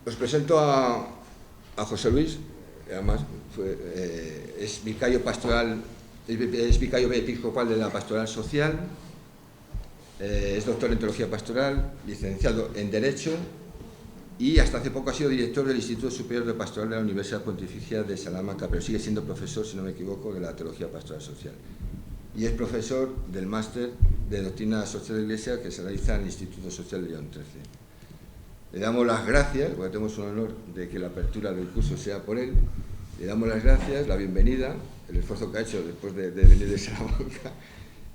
Os presento a José Luis, además es vicario pastoral, es vicario episcopal de la Pastoral Social, es doctor en Teología Pastoral, licenciado en Derecho y hasta hace poco ha sido director del Instituto Superior de Pastoral de la Universidad Pontificia de Salamanca, pero sigue siendo profesor, si no me equivoco, de la Teología Pastoral Social. Y es profesor del máster de Doctrina Social de la Iglesia que se realiza en el Instituto Social de León XIII. Le damos las gracias, porque tenemos un honor de que la apertura del curso sea por él. Le damos las gracias, la bienvenida, el esfuerzo que ha hecho después de venir de Salamanca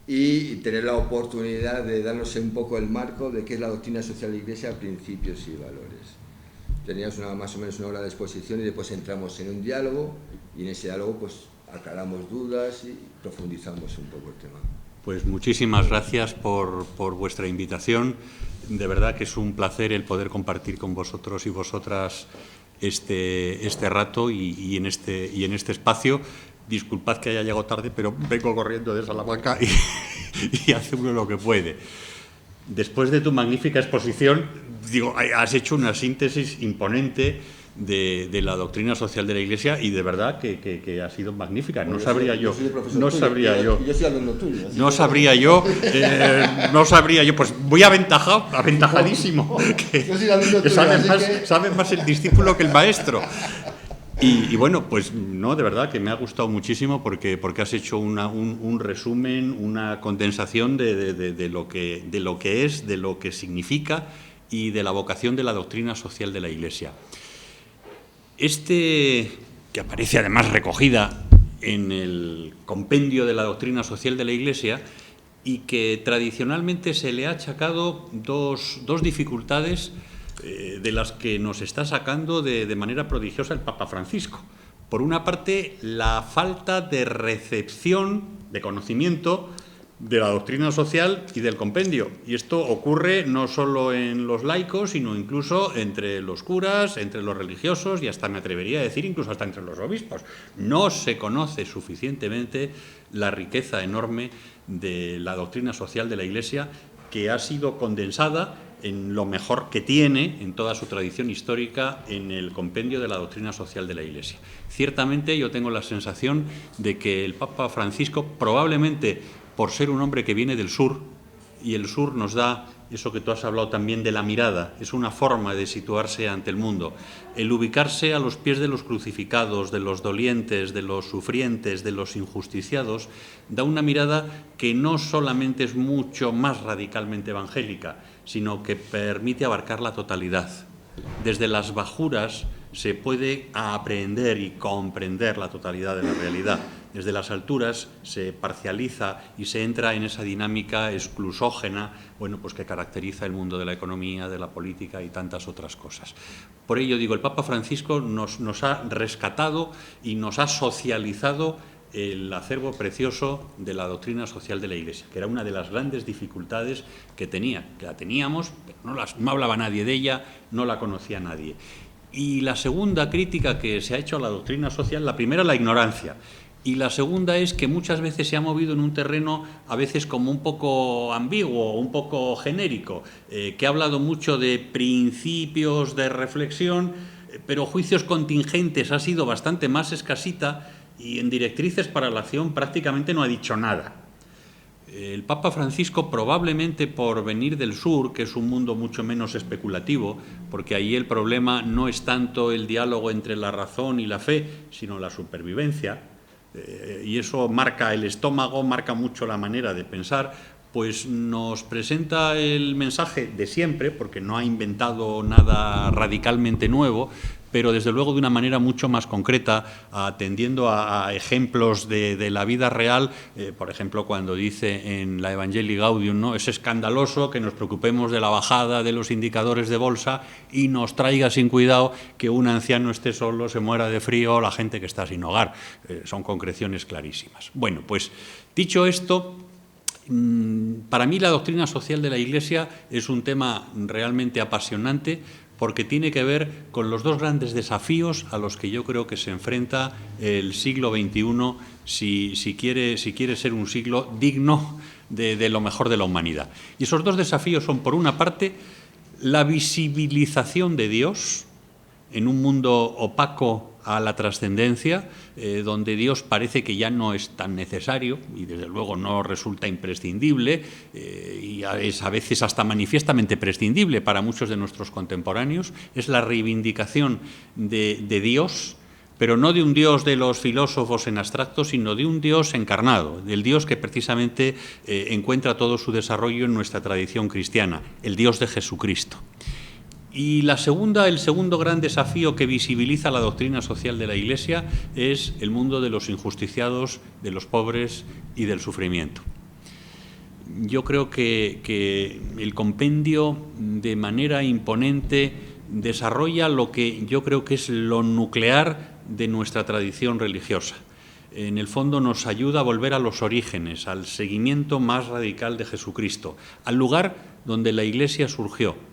y tener la oportunidad de darnos un poco el marco de qué es la doctrina social de la Iglesia, principios y valores. Teníamos más o menos una hora de exposición y después entramos en un diálogo y en ese diálogo pues aclaramos dudas y profundizamos un poco el tema. Pues muchísimas gracias por vuestra invitación. De verdad que es un placer el poder compartir con vosotros y vosotras este rato y en este espacio. Disculpad que haya llegado tarde, pero vengo corriendo de Salamanca y hace uno lo que puede. Después de tu magnífica exposición, digo, has hecho una síntesis imponente de la doctrina social de la Iglesia y de verdad que ha sido magnífica. No sabría yo, pues voy aventajadísimo, que sabe más el discípulo que el maestro. Y bueno, pues no, de verdad que me ha gustado muchísimo porque has hecho un resumen, una condensación de lo que es, de lo que significa y de la vocación de la doctrina social de la Iglesia. Que aparece además recogida en el compendio de la doctrina social de la Iglesia y que tradicionalmente se le ha achacado dos dificultades de las que nos está sacando de manera prodigiosa el Papa Francisco. Por una parte, la falta de recepción, de conocimiento de la doctrina social y del compendio. Y esto ocurre no solo en los laicos, sino incluso entre los curas, entre los religiosos y hasta, me atrevería a decir, incluso hasta entre los obispos. No se conoce suficientemente la riqueza enorme de la doctrina social de la Iglesia, que ha sido condensada en lo mejor que tiene, en toda su tradición histórica, en el compendio de la doctrina social de la Iglesia. Ciertamente yo tengo la sensación de que el Papa Francisco, probablemente por ser un hombre que viene del sur, y el sur nos da eso que tú has hablado también de la mirada, es una forma de situarse ante el mundo. El ubicarse a los pies de los crucificados, de los dolientes, de los sufrientes, de los injusticiados, da una mirada que no solamente es mucho más radicalmente evangélica, sino que permite abarcar la totalidad. Desde las bajuras se puede aprender y comprender la totalidad de la realidad. Desde las alturas se parcializa y se entra en esa dinámica exclusógena, pues que caracteriza el mundo de la economía, de la política y tantas otras cosas. Por ello digo, el Papa Francisco nos ha rescatado y nos ha socializado el acervo precioso de la doctrina social de la Iglesia, que era una de las grandes dificultades que la teníamos, pero no hablaba nadie de ella, no la conocía nadie. Y la segunda crítica que se ha hecho a la doctrina social, la primera, la ignorancia, y la segunda es que muchas veces se ha movido en un terreno a veces como un poco ambiguo, un poco genérico, que ha hablado mucho de principios de reflexión, pero juicios contingentes ha sido bastante más escasita y en directrices para la acción prácticamente no ha dicho nada. El Papa Francisco, probablemente por venir del sur, que es un mundo mucho menos especulativo, porque ahí el problema no es tanto el diálogo entre la razón y la fe, sino la supervivencia, y eso marca el estómago, marca mucho la manera de pensar, pues nos presenta el mensaje de siempre, porque no ha inventado nada radicalmente nuevo, pero desde luego de una manera mucho más concreta, atendiendo a ejemplos de la vida real. Por ejemplo, cuando dice en la Evangelii Gaudium, ¿no?, es escandaloso que nos preocupemos de la bajada de los indicadores de bolsa y nos traiga sin cuidado que un anciano esté solo, se muera de frío, o la gente que está sin hogar. Son concreciones clarísimas. Bueno, pues dicho esto, para mí la doctrina social de la Iglesia es un tema realmente apasionante, porque tiene que ver con los dos grandes desafíos a los que yo creo que se enfrenta el siglo XXI si quiere ser un siglo digno de lo mejor de la humanidad. Y esos dos desafíos son, por una parte, la visibilización de Dios en un mundo opaco a la trascendencia, donde Dios parece que ya no es tan necesario y desde luego no resulta imprescindible y es a veces hasta manifiestamente prescindible para muchos de nuestros contemporáneos. Es la reivindicación de Dios, pero no de un Dios de los filósofos en abstracto, sino de un Dios encarnado, del Dios que precisamente encuentra todo su desarrollo en nuestra tradición cristiana, el Dios de Jesucristo. Y el segundo gran desafío que visibiliza la doctrina social de la Iglesia es el mundo de los injusticiados, de los pobres y del sufrimiento. Yo creo que el compendio, de manera imponente, desarrolla lo que yo creo que es lo nuclear de nuestra tradición religiosa. En el fondo nos ayuda a volver a los orígenes, al seguimiento más radical de Jesucristo, al lugar donde la Iglesia surgió.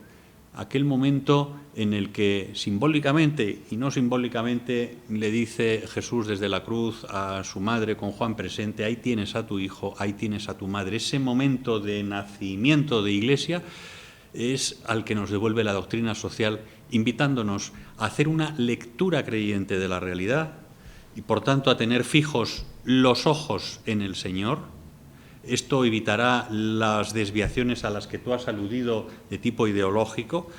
Aquel momento en el que simbólicamente y no simbólicamente le dice Jesús desde la cruz a su madre con Juan presente: ahí tienes a tu hijo, ahí tienes a tu madre. Ese momento de nacimiento de Iglesia es al que nos devuelve la doctrina social, invitándonos a hacer una lectura creyente de la realidad y, por tanto, a tener fijos los ojos en el Señor. Esto evitará las desviaciones a las que tú has aludido de tipo ideológico.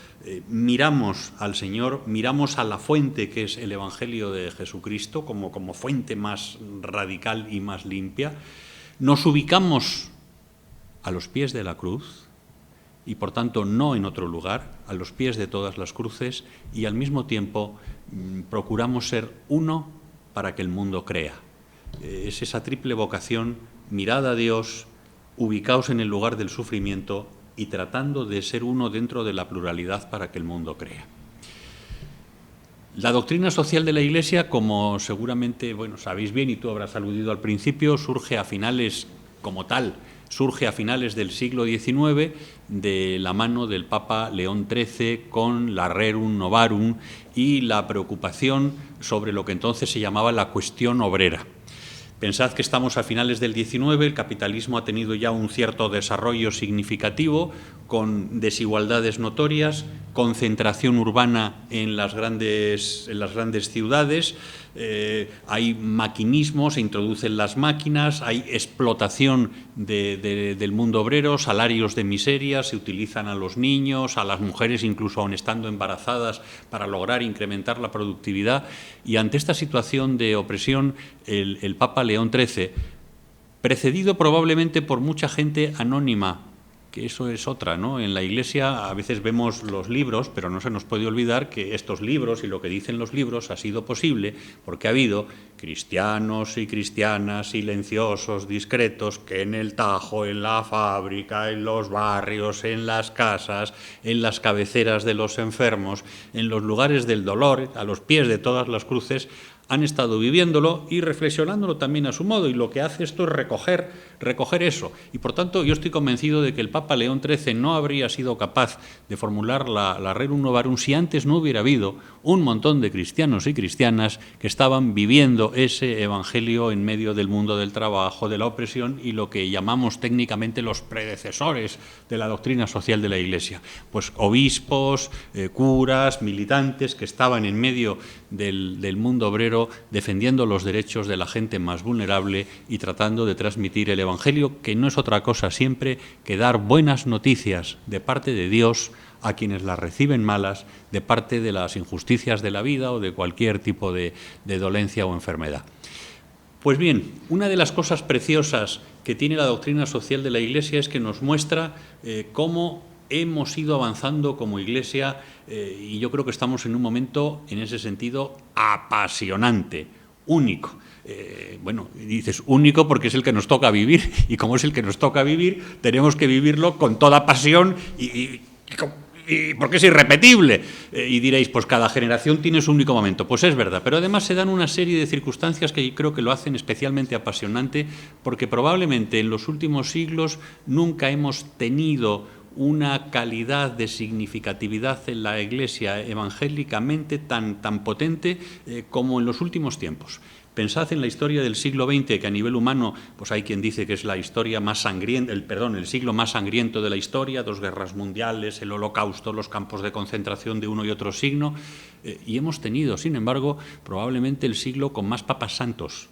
Miramos al Señor, miramos a la fuente que es el Evangelio de Jesucristo como fuente más radical y más limpia. Nos ubicamos a los pies de la cruz y, por tanto, no en otro lugar, a los pies de todas las cruces, y al mismo tiempo procuramos ser uno para que el mundo crea. Es esa triple vocación: mirad a Dios, ubicaos en el lugar del sufrimiento y tratando de ser uno dentro de la pluralidad para que el mundo crea. La doctrina social de la Iglesia, como seguramente sabéis bien y tú habrás aludido al principio, surge a finales del siglo XIX de la mano del Papa León XIII con la Rerum Novarum y la preocupación sobre lo que entonces se llamaba la cuestión obrera. Pensad que estamos a finales del XIX, el capitalismo ha tenido ya un cierto desarrollo significativo, con desigualdades notorias, concentración urbana en las grandes ciudades, hay maquinismo, se introducen las máquinas, hay explotación del mundo obrero, salarios de miseria, se utilizan a los niños, a las mujeres, incluso aun estando embarazadas, para lograr incrementar la productividad. Y ante esta situación de opresión, el Papa León XIII, precedido probablemente por mucha gente anónima, que eso es otra, ¿no? En la Iglesia a veces vemos los libros, pero no se nos puede olvidar que estos libros y lo que dicen los libros ha sido posible porque ha habido cristianos y cristianas silenciosos, discretos, que en el Tajo, en la fábrica, en los barrios, en las casas, en las cabeceras de los enfermos, en los lugares del dolor, a los pies de todas las cruces, han estado viviéndolo y reflexionándolo también a su modo, y lo que hace esto es recoger eso. Y por tanto yo estoy convencido de que el Papa León XIII no habría sido capaz de formular la Rerum Novarum si antes no hubiera habido un montón de cristianos y cristianas que estaban viviendo ese evangelio en medio del mundo del trabajo, de la opresión y lo que llamamos técnicamente los predecesores de la doctrina social de la Iglesia. Pues obispos, curas, militantes que estaban en medio del mundo obrero defendiendo los derechos de la gente más vulnerable y tratando de transmitir el Evangelio, que no es otra cosa siempre que dar buenas noticias de parte de Dios a quienes las reciben malas, de parte de las injusticias de la vida o de cualquier tipo de dolencia o enfermedad. Pues bien, una de las cosas preciosas que tiene la doctrina social de la Iglesia es que nos muestra cómo hemos ido avanzando como Iglesia y yo creo que estamos en un momento, en ese sentido, apasionante, único. Dices único porque es el que nos toca vivir, y como es el que nos toca vivir, tenemos que vivirlo con toda pasión y porque es irrepetible. Y diréis, pues cada generación tiene su único momento. Pues es verdad, pero además se dan una serie de circunstancias que creo que lo hacen especialmente apasionante, porque probablemente en los últimos siglos nunca hemos tenido una calidad de significatividad en la Iglesia evangélicamente tan potente como en los últimos tiempos. Pensad en la historia del siglo XX, que a nivel humano, pues hay quien dice que es la historia más sangrienta, el siglo más sangriento de la historia, 2 guerras mundiales, el Holocausto, los campos de concentración de uno y otro signo, y hemos tenido, sin embargo, probablemente el siglo con más papas santos.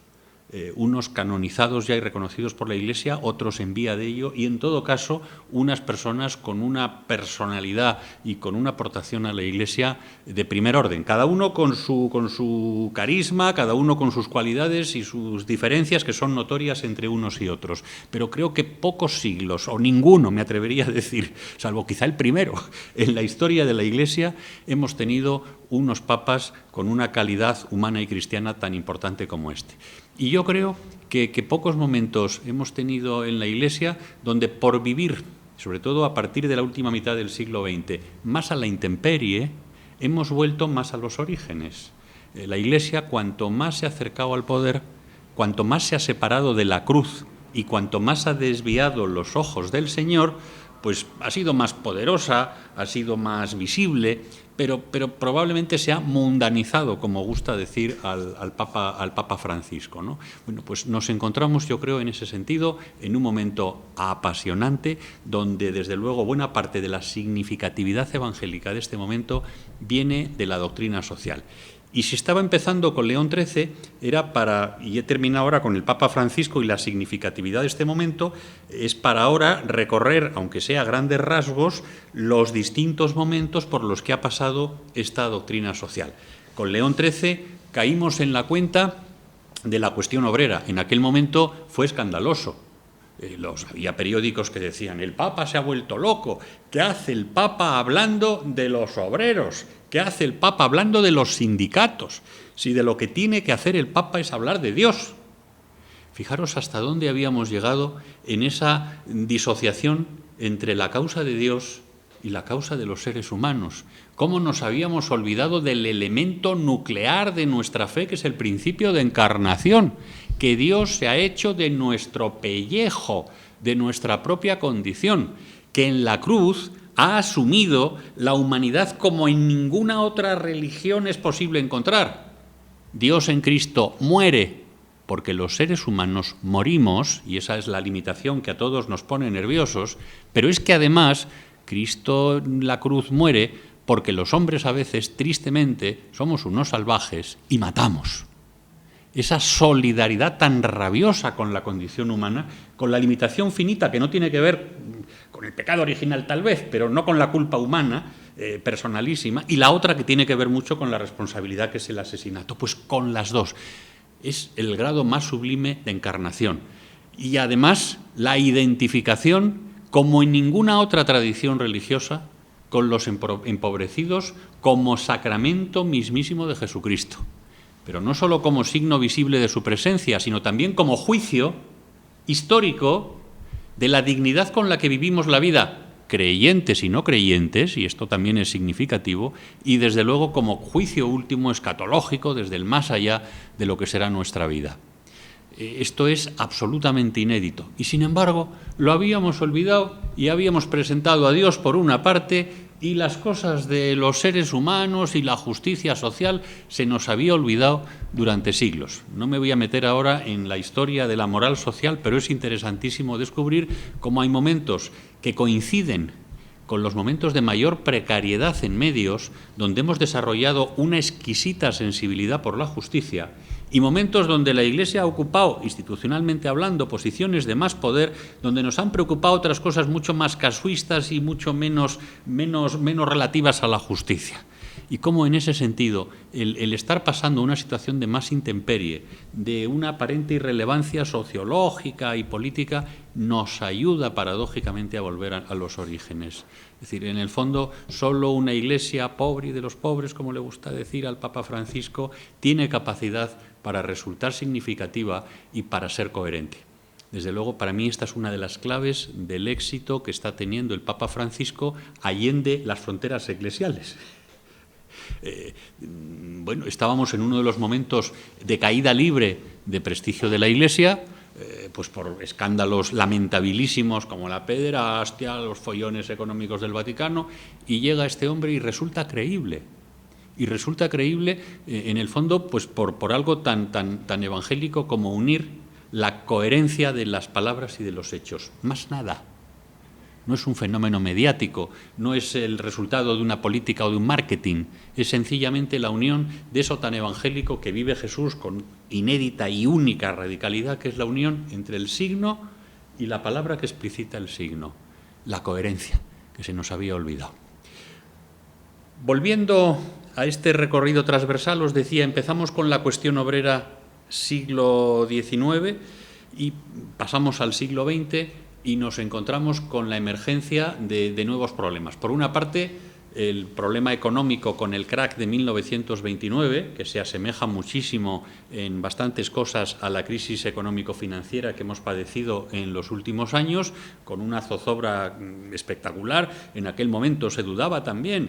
Unos canonizados ya y reconocidos por la Iglesia, otros en vía de ello, y en todo caso unas personas con una personalidad y con una aportación a la Iglesia de primer orden, cada uno con su carisma, cada uno con sus cualidades y sus diferencias que son notorias entre unos y otros. Pero creo que pocos siglos, o ninguno me atrevería a decir, salvo quizá el primero, en la historia de la Iglesia hemos tenido unos papas con una calidad humana y cristiana tan importante como este. Y yo creo que pocos momentos hemos tenido en la Iglesia donde por vivir, sobre todo a partir de la última mitad del siglo XX, más a la intemperie, hemos vuelto más a los orígenes. La Iglesia, cuanto más se ha acercado al poder, cuanto más se ha separado de la cruz y cuanto más ha desviado los ojos del Señor, pues ha sido más poderosa, ha sido más visible, pero probablemente se ha mundanizado, como gusta decir al Papa Francisco, ¿no? Bueno, pues nos encontramos, yo creo, en ese sentido, en un momento apasionante, donde, desde luego, buena parte de la significatividad evangélica de este momento viene de la doctrina social. Y si estaba empezando con León XIII, era para, y he terminado ahora con el Papa Francisco y la significatividad de este momento, es para ahora recorrer, aunque sea a grandes rasgos, los distintos momentos por los que ha pasado esta doctrina social. Con León XIII caímos en la cuenta de la cuestión obrera. En aquel momento fue escandaloso. Había periódicos que decían: el Papa se ha vuelto loco, ¿qué hace el Papa hablando de los obreros? ¿Qué hace el Papa hablando de los sindicatos? Si de lo que tiene que hacer el Papa es hablar de Dios. Fijaros hasta dónde habíamos llegado en esa disociación entre la causa de Dios y la causa de los seres humanos. Cómo nos habíamos olvidado del elemento nuclear de nuestra fe, que es el principio de encarnación, que Dios se ha hecho de nuestro pellejo, de nuestra propia condición, que en la cruz ha asumido la humanidad como en ninguna otra religión es posible encontrar. Dios en Cristo muere porque los seres humanos morimos, y esa es la limitación que a todos nos pone nerviosos, pero es que además Cristo en la cruz muere porque los hombres a veces, tristemente, somos unos salvajes y matamos. Esa solidaridad tan rabiosa con la condición humana, con la limitación finita que no tiene que ver con el pecado original tal vez, pero no con la culpa humana, personalísima, y la otra que tiene que ver mucho con la responsabilidad que es el asesinato. Pues con las dos. Es el grado más sublime de encarnación. Y además la identificación, como en ninguna otra tradición religiosa, con los empobrecidos como sacramento mismísimo de Jesucristo. Pero no solo como signo visible de su presencia, sino también como juicio histórico de la dignidad con la que vivimos la vida, creyentes y no creyentes, y esto también es significativo, y desde luego como juicio último escatológico desde el más allá de lo que será nuestra vida. Esto es absolutamente inédito, y sin embargo lo habíamos olvidado y habíamos presentado a Dios por una parte, y las cosas de los seres humanos y la justicia social se nos había olvidado durante siglos. No me voy a meter ahora en la historia de la moral social, pero es interesantísimo descubrir cómo hay momentos que coinciden con los momentos de mayor precariedad en medios, donde hemos desarrollado una exquisita sensibilidad por la justicia, y momentos donde la Iglesia ha ocupado, institucionalmente hablando, posiciones de más poder, donde nos han preocupado otras cosas mucho más casuistas y mucho menos relativas a la justicia. Y cómo en ese sentido el estar pasando una situación de más intemperie, de una aparente irrelevancia sociológica y política, nos ayuda paradójicamente a volver a los orígenes. Es decir, en el fondo, solo una Iglesia pobre y de los pobres, como le gusta decir al Papa Francisco, tiene capacidad para resultar significativa y para ser coherente. Desde luego, para mí esta es una de las claves del éxito que está teniendo el Papa Francisco allende las fronteras eclesiales. Bueno, estábamos en uno de los momentos de caída libre de prestigio de la Iglesia, pues por escándalos lamentabilísimos como la pederastia, los follones económicos del Vaticano, y llega este hombre y resulta creíble. Y resulta creíble, en el fondo, pues por algo tan evangélico como unir la coherencia de las palabras y de los hechos. Más nada. No es un fenómeno mediático, no es el resultado de una política o de un marketing, es sencillamente la unión de eso tan evangélico que vive Jesús con inédita y única radicalidad, que es la unión entre el signo y la palabra que explicita el signo, la coherencia, que se nos había olvidado. Volviendo a este recorrido transversal, os decía, empezamos con la cuestión obrera siglo XIX y pasamos al siglo XX y nos encontramos con la emergencia de nuevos problemas. Por una parte, el problema económico con el crack de 1929, que se asemeja muchísimo en bastantes cosas a la crisis económico-financiera que hemos padecido en los últimos años, con una zozobra espectacular. En aquel momento se dudaba también,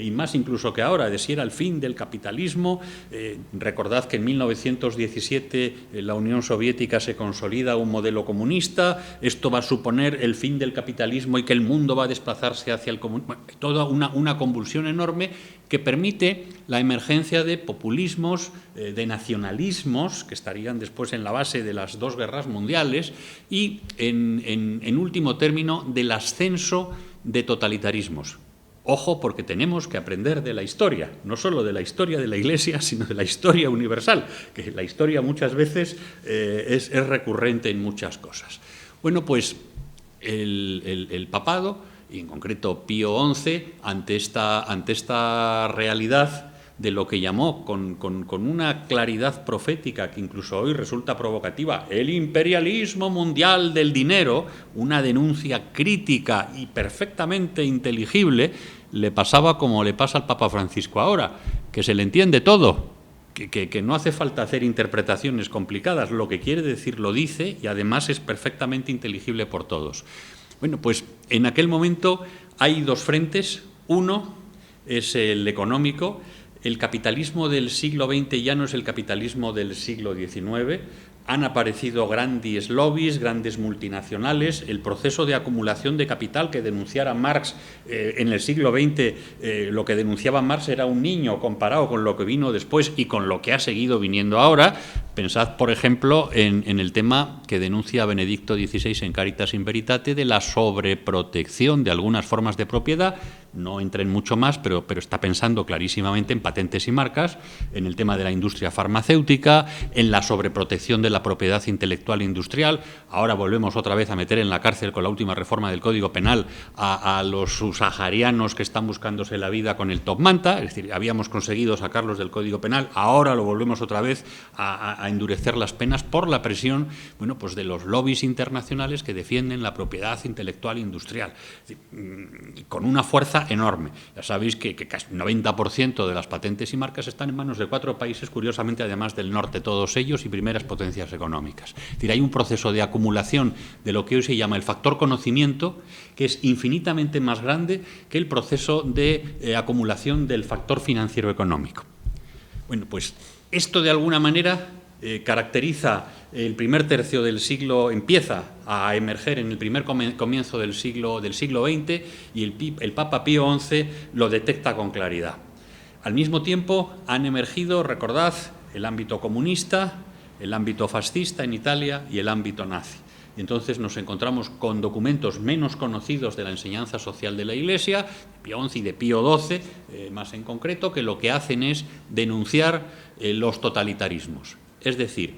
y más incluso que ahora, de si era el fin del capitalismo. Recordad que en 1917 la Unión Soviética se consolida un modelo comunista. Esto va a suponer el fin del capitalismo y que el mundo va a desplazarse hacia el comunismo. Toda una convulsión enorme que permite la emergencia de populismos, de nacionalismos, que estarían después en la base de las dos guerras mundiales, y, en último término, del ascenso de totalitarismos. Ojo, porque tenemos que aprender de la historia, no solo de la historia de la Iglesia, sino de la historia universal, que la historia muchas veces es recurrente en muchas cosas. Bueno, pues el papado, y en concreto Pío XI, ante esta realidad de lo que llamó con una claridad profética que incluso hoy resulta provocativa, el imperialismo mundial del dinero, una denuncia crítica y perfectamente inteligible, le pasaba como le pasa al Papa Francisco ahora, que se le entiende todo, que no hace falta hacer interpretaciones complicadas, lo que quiere decir lo dice y además es perfectamente inteligible por todos. Bueno, pues en aquel momento hay dos frentes. Uno es el económico. El capitalismo del siglo XX ya no es el capitalismo del siglo XIX. Han aparecido grandes lobbies, grandes multinacionales. El proceso de acumulación de capital que denunciara Marx en el siglo XX, lo que denunciaba Marx era un niño comparado con lo que vino después y con lo que ha seguido viniendo ahora. Pensad, por ejemplo, en el tema que denuncia Benedicto XVI en Caritas in Veritate de la sobreprotección de algunas formas de propiedad. No entra en mucho más, pero está pensando clarísimamente en patentes y marcas, en el tema de la industria farmacéutica, en la sobreprotección de la propiedad intelectual e industrial. Ahora volvemos otra vez a meter en la cárcel con la última reforma del Código Penal a los subsaharianos que están buscándose la vida con el top manta, es decir, habíamos conseguido sacarlos del Código Penal, ahora lo volvemos otra vez a endurecer las penas por la presión, bueno, pues de los lobbies internacionales que defienden la propiedad intelectual e industrial, es decir, con una fuerza enorme. Ya sabéis que casi 90% de las patentes y marcas están en manos de 4 países, curiosamente, además del norte, todos ellos, y primeras potencias económicas. Es decir, hay un proceso de acumulación de lo que hoy se llama el factor conocimiento, que es infinitamente más grande que el proceso de acumulación del factor financiero económico. Bueno, pues esto de alguna manera caracteriza el primer tercio del siglo, empieza a emerger en el primer comienzo del siglo XX, y el Papa Pío XI lo detecta con claridad. Al mismo tiempo han emergido, recordad, el ámbito comunista, el ámbito fascista en Italia y el ámbito nazi. Y entonces nos encontramos con documentos menos conocidos de la enseñanza social de la Iglesia, de Pío XI y de Pío XII, más en concreto, que lo que hacen es denunciar los totalitarismos. Es decir,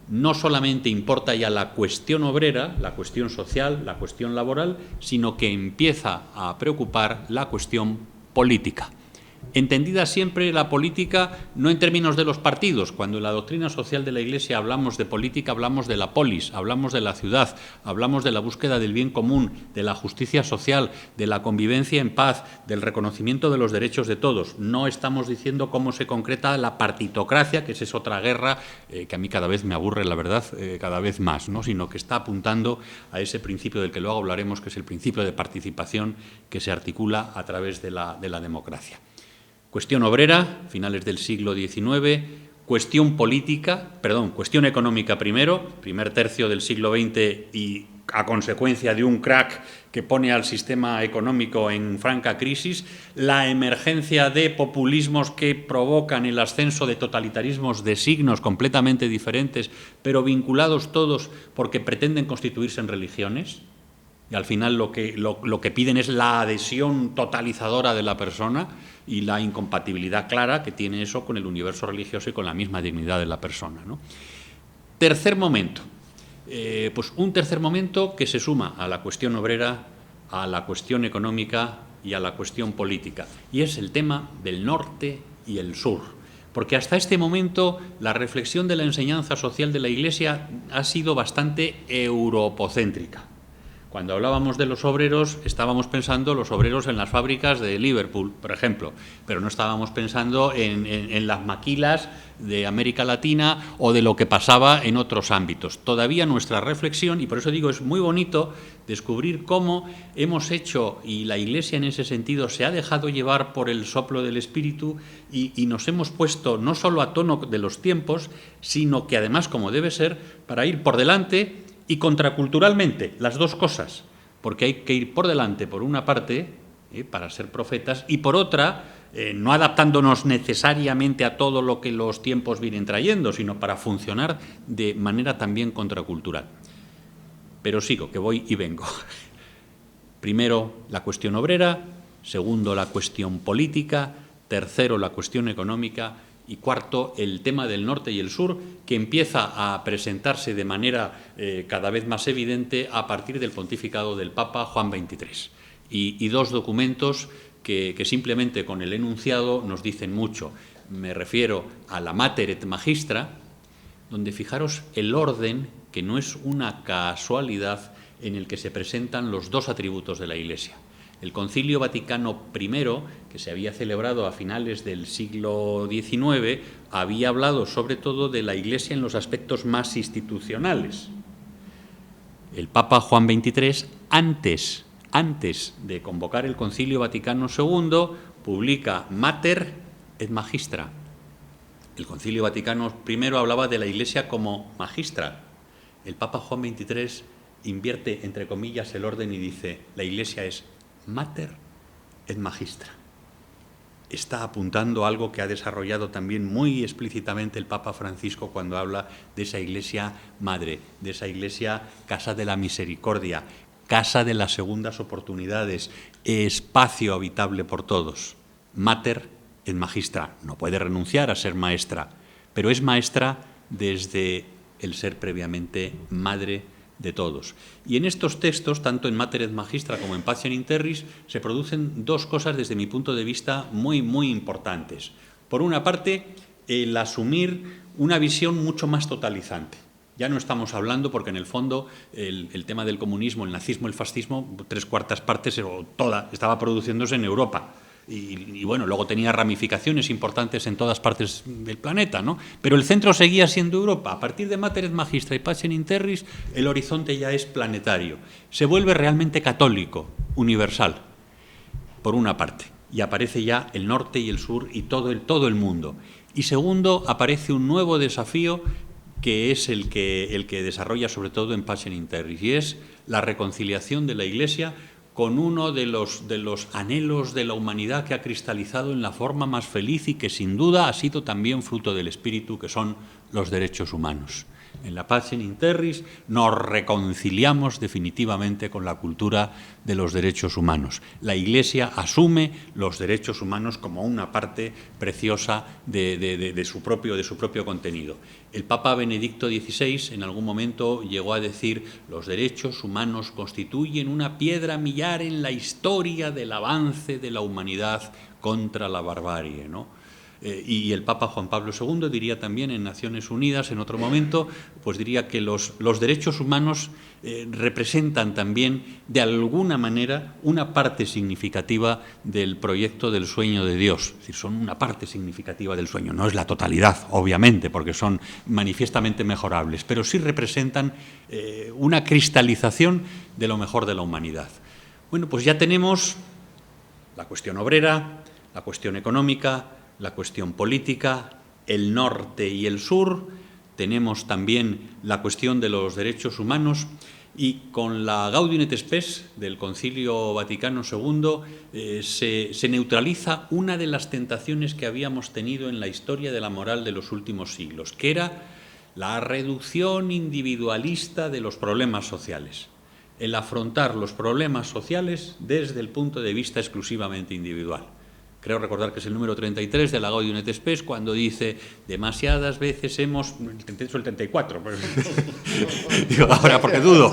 no solamente importa ya la cuestión obrera, la cuestión social, la cuestión laboral, sino que empieza a preocupar la cuestión política. Entendida siempre la política no en términos de los partidos. Cuando en la doctrina social de la Iglesia hablamos de política, hablamos de la polis, hablamos de la ciudad, hablamos de la búsqueda del bien común, de la justicia social, de la convivencia en paz, del reconocimiento de los derechos de todos. No estamos diciendo cómo se concreta la partitocracia, que esa es otra guerra que a mí cada vez me aburre, la verdad, cada vez más, ¿no? Sino que está apuntando a ese principio del que luego hablaremos, que es el principio de participación que se articula a través de la democracia. Cuestión obrera, finales del siglo XIX, cuestión económica primero, primer tercio del siglo XX y a consecuencia de un crack que pone al sistema económico en franca crisis, la emergencia de populismos que provocan el ascenso de totalitarismos de signos completamente diferentes, pero vinculados todos porque pretenden constituirse en religiones, y al final lo que piden es la adhesión totalizadora de la persona y la incompatibilidad clara que tiene eso con el universo religioso y con la misma dignidad de la persona, ¿no? Tercer momento. Pues un tercer momento que se suma a la cuestión obrera, a la cuestión económica y a la cuestión política, y es el tema del norte y el sur. Porque hasta este momento la reflexión de la enseñanza social de la Iglesia ha sido bastante europocéntrica. Cuando hablábamos de los obreros, estábamos pensando los obreros en las fábricas de Liverpool, por ejemplo, pero no estábamos pensando en las maquilas de América Latina o de lo que pasaba en otros ámbitos. Todavía nuestra reflexión, y por eso digo, es muy bonito descubrir cómo hemos hecho, y la Iglesia en ese sentido se ha dejado llevar por el soplo del Espíritu y nos hemos puesto no solo a tono de los tiempos, sino que además, como debe ser, para ir por delante y contraculturalmente, las dos cosas, porque hay que ir por delante, por una parte, para ser profetas, y por otra, no adaptándonos necesariamente a todo lo que los tiempos vienen trayendo, sino para funcionar de manera también contracultural. Pero sigo, que voy y vengo. Primero, la cuestión obrera, segundo, la cuestión política, tercero, la cuestión económica, y cuarto, el tema del norte y el sur, que empieza a presentarse de manera cada vez más evidente a partir del pontificado del Papa Juan XXIII. Y dos documentos que simplemente con el enunciado nos dicen mucho. Me refiero a la Mater et Magistra, donde fijaros el orden, que no es una casualidad, en el que se presentan los dos atributos de la Iglesia. El Concilio Vaticano I, que se había celebrado a finales del siglo XIX, había hablado sobre todo de la Iglesia en los aspectos más institucionales. El Papa Juan XXIII, antes de convocar el Concilio Vaticano II, publica Mater et Magistra. El Concilio Vaticano I hablaba de la Iglesia como magistra. El Papa Juan XXIII invierte, entre comillas, el orden y dice, la Iglesia es Mater et Magistra. Está apuntando a algo que ha desarrollado también muy explícitamente el Papa Francisco cuando habla de esa Iglesia madre, de esa Iglesia casa de la misericordia, casa de las segundas oportunidades, espacio habitable por todos. Mater et Magistra. No puede renunciar a ser maestra, pero es maestra desde el ser previamente madre de todos. Y en estos textos, tanto en Mater et Magistra como en Pacem in Terris, se producen dos cosas desde mi punto de vista muy, muy importantes. Por una parte, el asumir una visión mucho más totalizante. Ya no estamos hablando, porque en el fondo el tema del comunismo, el nazismo, el fascismo, 3/4 partes o toda estaba produciéndose en Europa. Y bueno, luego tenía ramificaciones importantes en todas partes del planeta, ¿no? Pero el centro seguía siendo Europa. A partir de Mater et Magistra y Pacem in Terris, el horizonte ya es planetario. Se vuelve realmente católico, universal, por una parte. Y aparece ya el norte y el sur y todo el mundo. Y segundo, aparece un nuevo desafío que es el que desarrolla sobre todo en Pacem in Terris, y es la reconciliación de la Iglesia con uno de los anhelos de la humanidad que ha cristalizado en la forma más feliz y que sin duda ha sido también fruto del espíritu, que son los derechos humanos. En la Pacem in Terris nos reconciliamos definitivamente con la cultura de los derechos humanos. La Iglesia asume los derechos humanos como una parte preciosa de su propio contenido. El Papa Benedicto XVI en algún momento llegó a decir: los derechos humanos constituyen una piedra millar en la historia del avance de la humanidad contra la barbarie, ¿no? Y el Papa Juan Pablo II diría también en Naciones Unidas, en otro momento, pues diría que los derechos humanos representan también, de alguna manera, una parte significativa del proyecto del sueño de Dios. Es decir, son una parte significativa del sueño. No es la totalidad, obviamente, porque son manifiestamente mejorables, pero sí representan una cristalización de lo mejor de la humanidad. Bueno, pues ya tenemos la cuestión obrera, la cuestión económica, la cuestión política, el norte y el sur. Tenemos también la cuestión de los derechos humanos, Y con la Gaudium et Spes del Concilio Vaticano II se neutraliza una de las tentaciones que habíamos tenido en la historia de la moral de los últimos siglos, que era la reducción individualista de los problemas sociales, el afrontar los problemas sociales desde el punto de vista exclusivamente individual. Creo recordar que es el número 33 de la Gaudium et Spes, cuando dice, demasiadas veces hemos... El 33 o el 34. Digo, ahora porque dudo.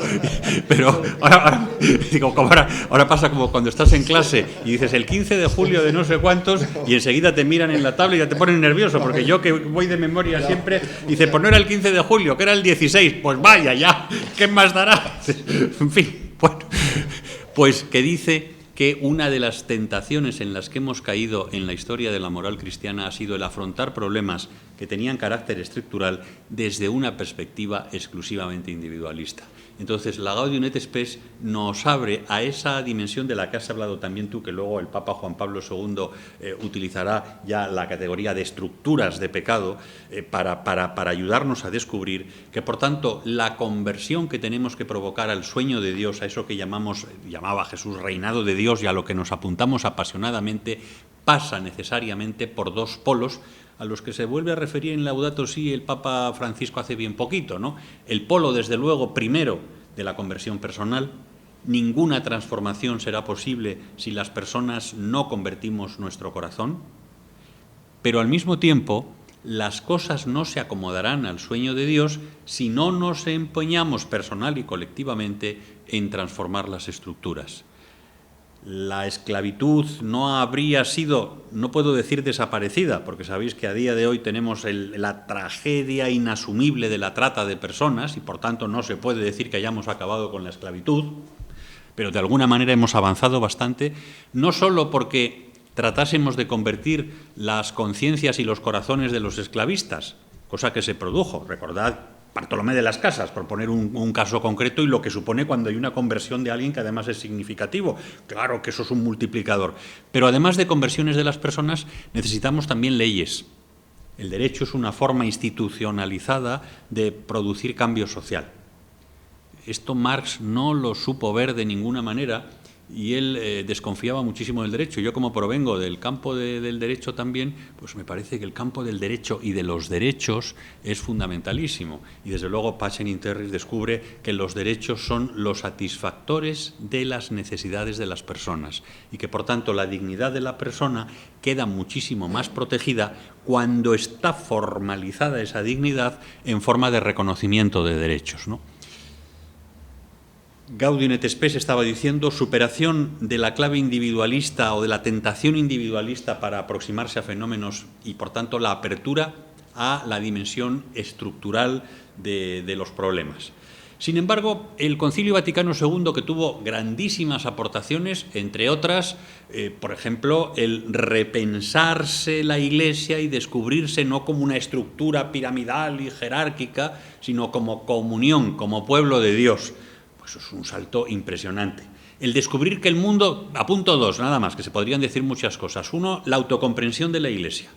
Pero ahora pasa como cuando estás en clase y dices el 15 de julio de no sé cuántos y enseguida te miran en la tabla y ya te ponen nervioso, porque yo que voy de memoria siempre, dice, pues no era el 15 de julio, que era el 16. Pues vaya ya, ¿qué más dará? En fin, bueno, pues que dice que una de las tentaciones en las que hemos caído en la historia de la moral cristiana ha sido el afrontar problemas que tenían carácter estructural desde una perspectiva exclusivamente individualista. Entonces, la Gaudium et Spes nos abre a esa dimensión de la que has hablado también tú, que luego el Papa Juan Pablo II utilizará ya la categoría de estructuras de pecado para ayudarnos a descubrir que, por tanto, la conversión que tenemos que provocar al sueño de Dios, a eso que llamaba Jesús reinado de Dios y a lo que nos apuntamos apasionadamente, pasa necesariamente por dos polos a los que se vuelve a referir en Laudato Si el Papa Francisco hace bien poquito, ¿no? El polo, desde luego, primero, de la conversión personal. Ninguna transformación será posible si las personas no convertimos nuestro corazón, pero al mismo tiempo las cosas no se acomodarán al sueño de Dios si no nos empeñamos personal y colectivamente en transformar las estructuras. La esclavitud no habría sido, no puedo decir desaparecida, porque sabéis que a día de hoy tenemos la tragedia inasumible de la trata de personas y por tanto no se puede decir que hayamos acabado con la esclavitud, pero de alguna manera hemos avanzado bastante, no solo porque tratásemos de convertir las conciencias y los corazones de los esclavistas, cosa que se produjo, recordad Bartolomé de las Casas, por poner un caso concreto, y lo que supone cuando hay una conversión de alguien que además es significativo. Claro que eso es un multiplicador. Pero además de conversiones de las personas, necesitamos también leyes. El derecho es una forma institucionalizada de producir cambio social. Esto Marx no lo supo ver de ninguna manera y él desconfiaba muchísimo del derecho. Yo, como provengo del campo del derecho también, pues me parece que el campo del derecho y de los derechos es fundamentalísimo. Y desde luego Pacem in Terris descubre que los derechos son los satisfactores de las necesidades de las personas y que, por tanto, la dignidad de la persona queda muchísimo más protegida cuando está formalizada esa dignidad en forma de reconocimiento de derechos, ¿no? Gaudium et Spes estaba diciendo superación de la clave individualista o de la tentación individualista para aproximarse a fenómenos y, por tanto, la apertura a la dimensión estructural de los problemas. Sin embargo, el Concilio Vaticano II, que tuvo grandísimas aportaciones, entre otras, por ejemplo, el repensarse la Iglesia y descubrirse no como una estructura piramidal y jerárquica, sino como comunión, como pueblo de Dios. Pues es un salto impresionante. El descubrir que el mundo, apunto dos nada más, que se podrían decir muchas cosas. Uno, la autocomprensión de la Iglesia.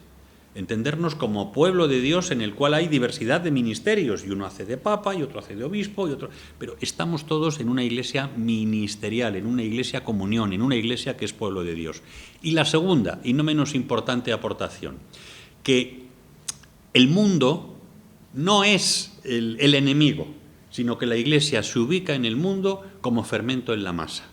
Entendernos como pueblo de Dios en el cual hay diversidad de ministerios, y uno hace de papa y otro hace de obispo, y otro, pero estamos todos en una iglesia ministerial, en una iglesia comunión, en una iglesia que es pueblo de Dios. Y la segunda, y no menos importante aportación, que el mundo no es el enemigo, sino que la Iglesia se ubica en el mundo como fermento en la masa.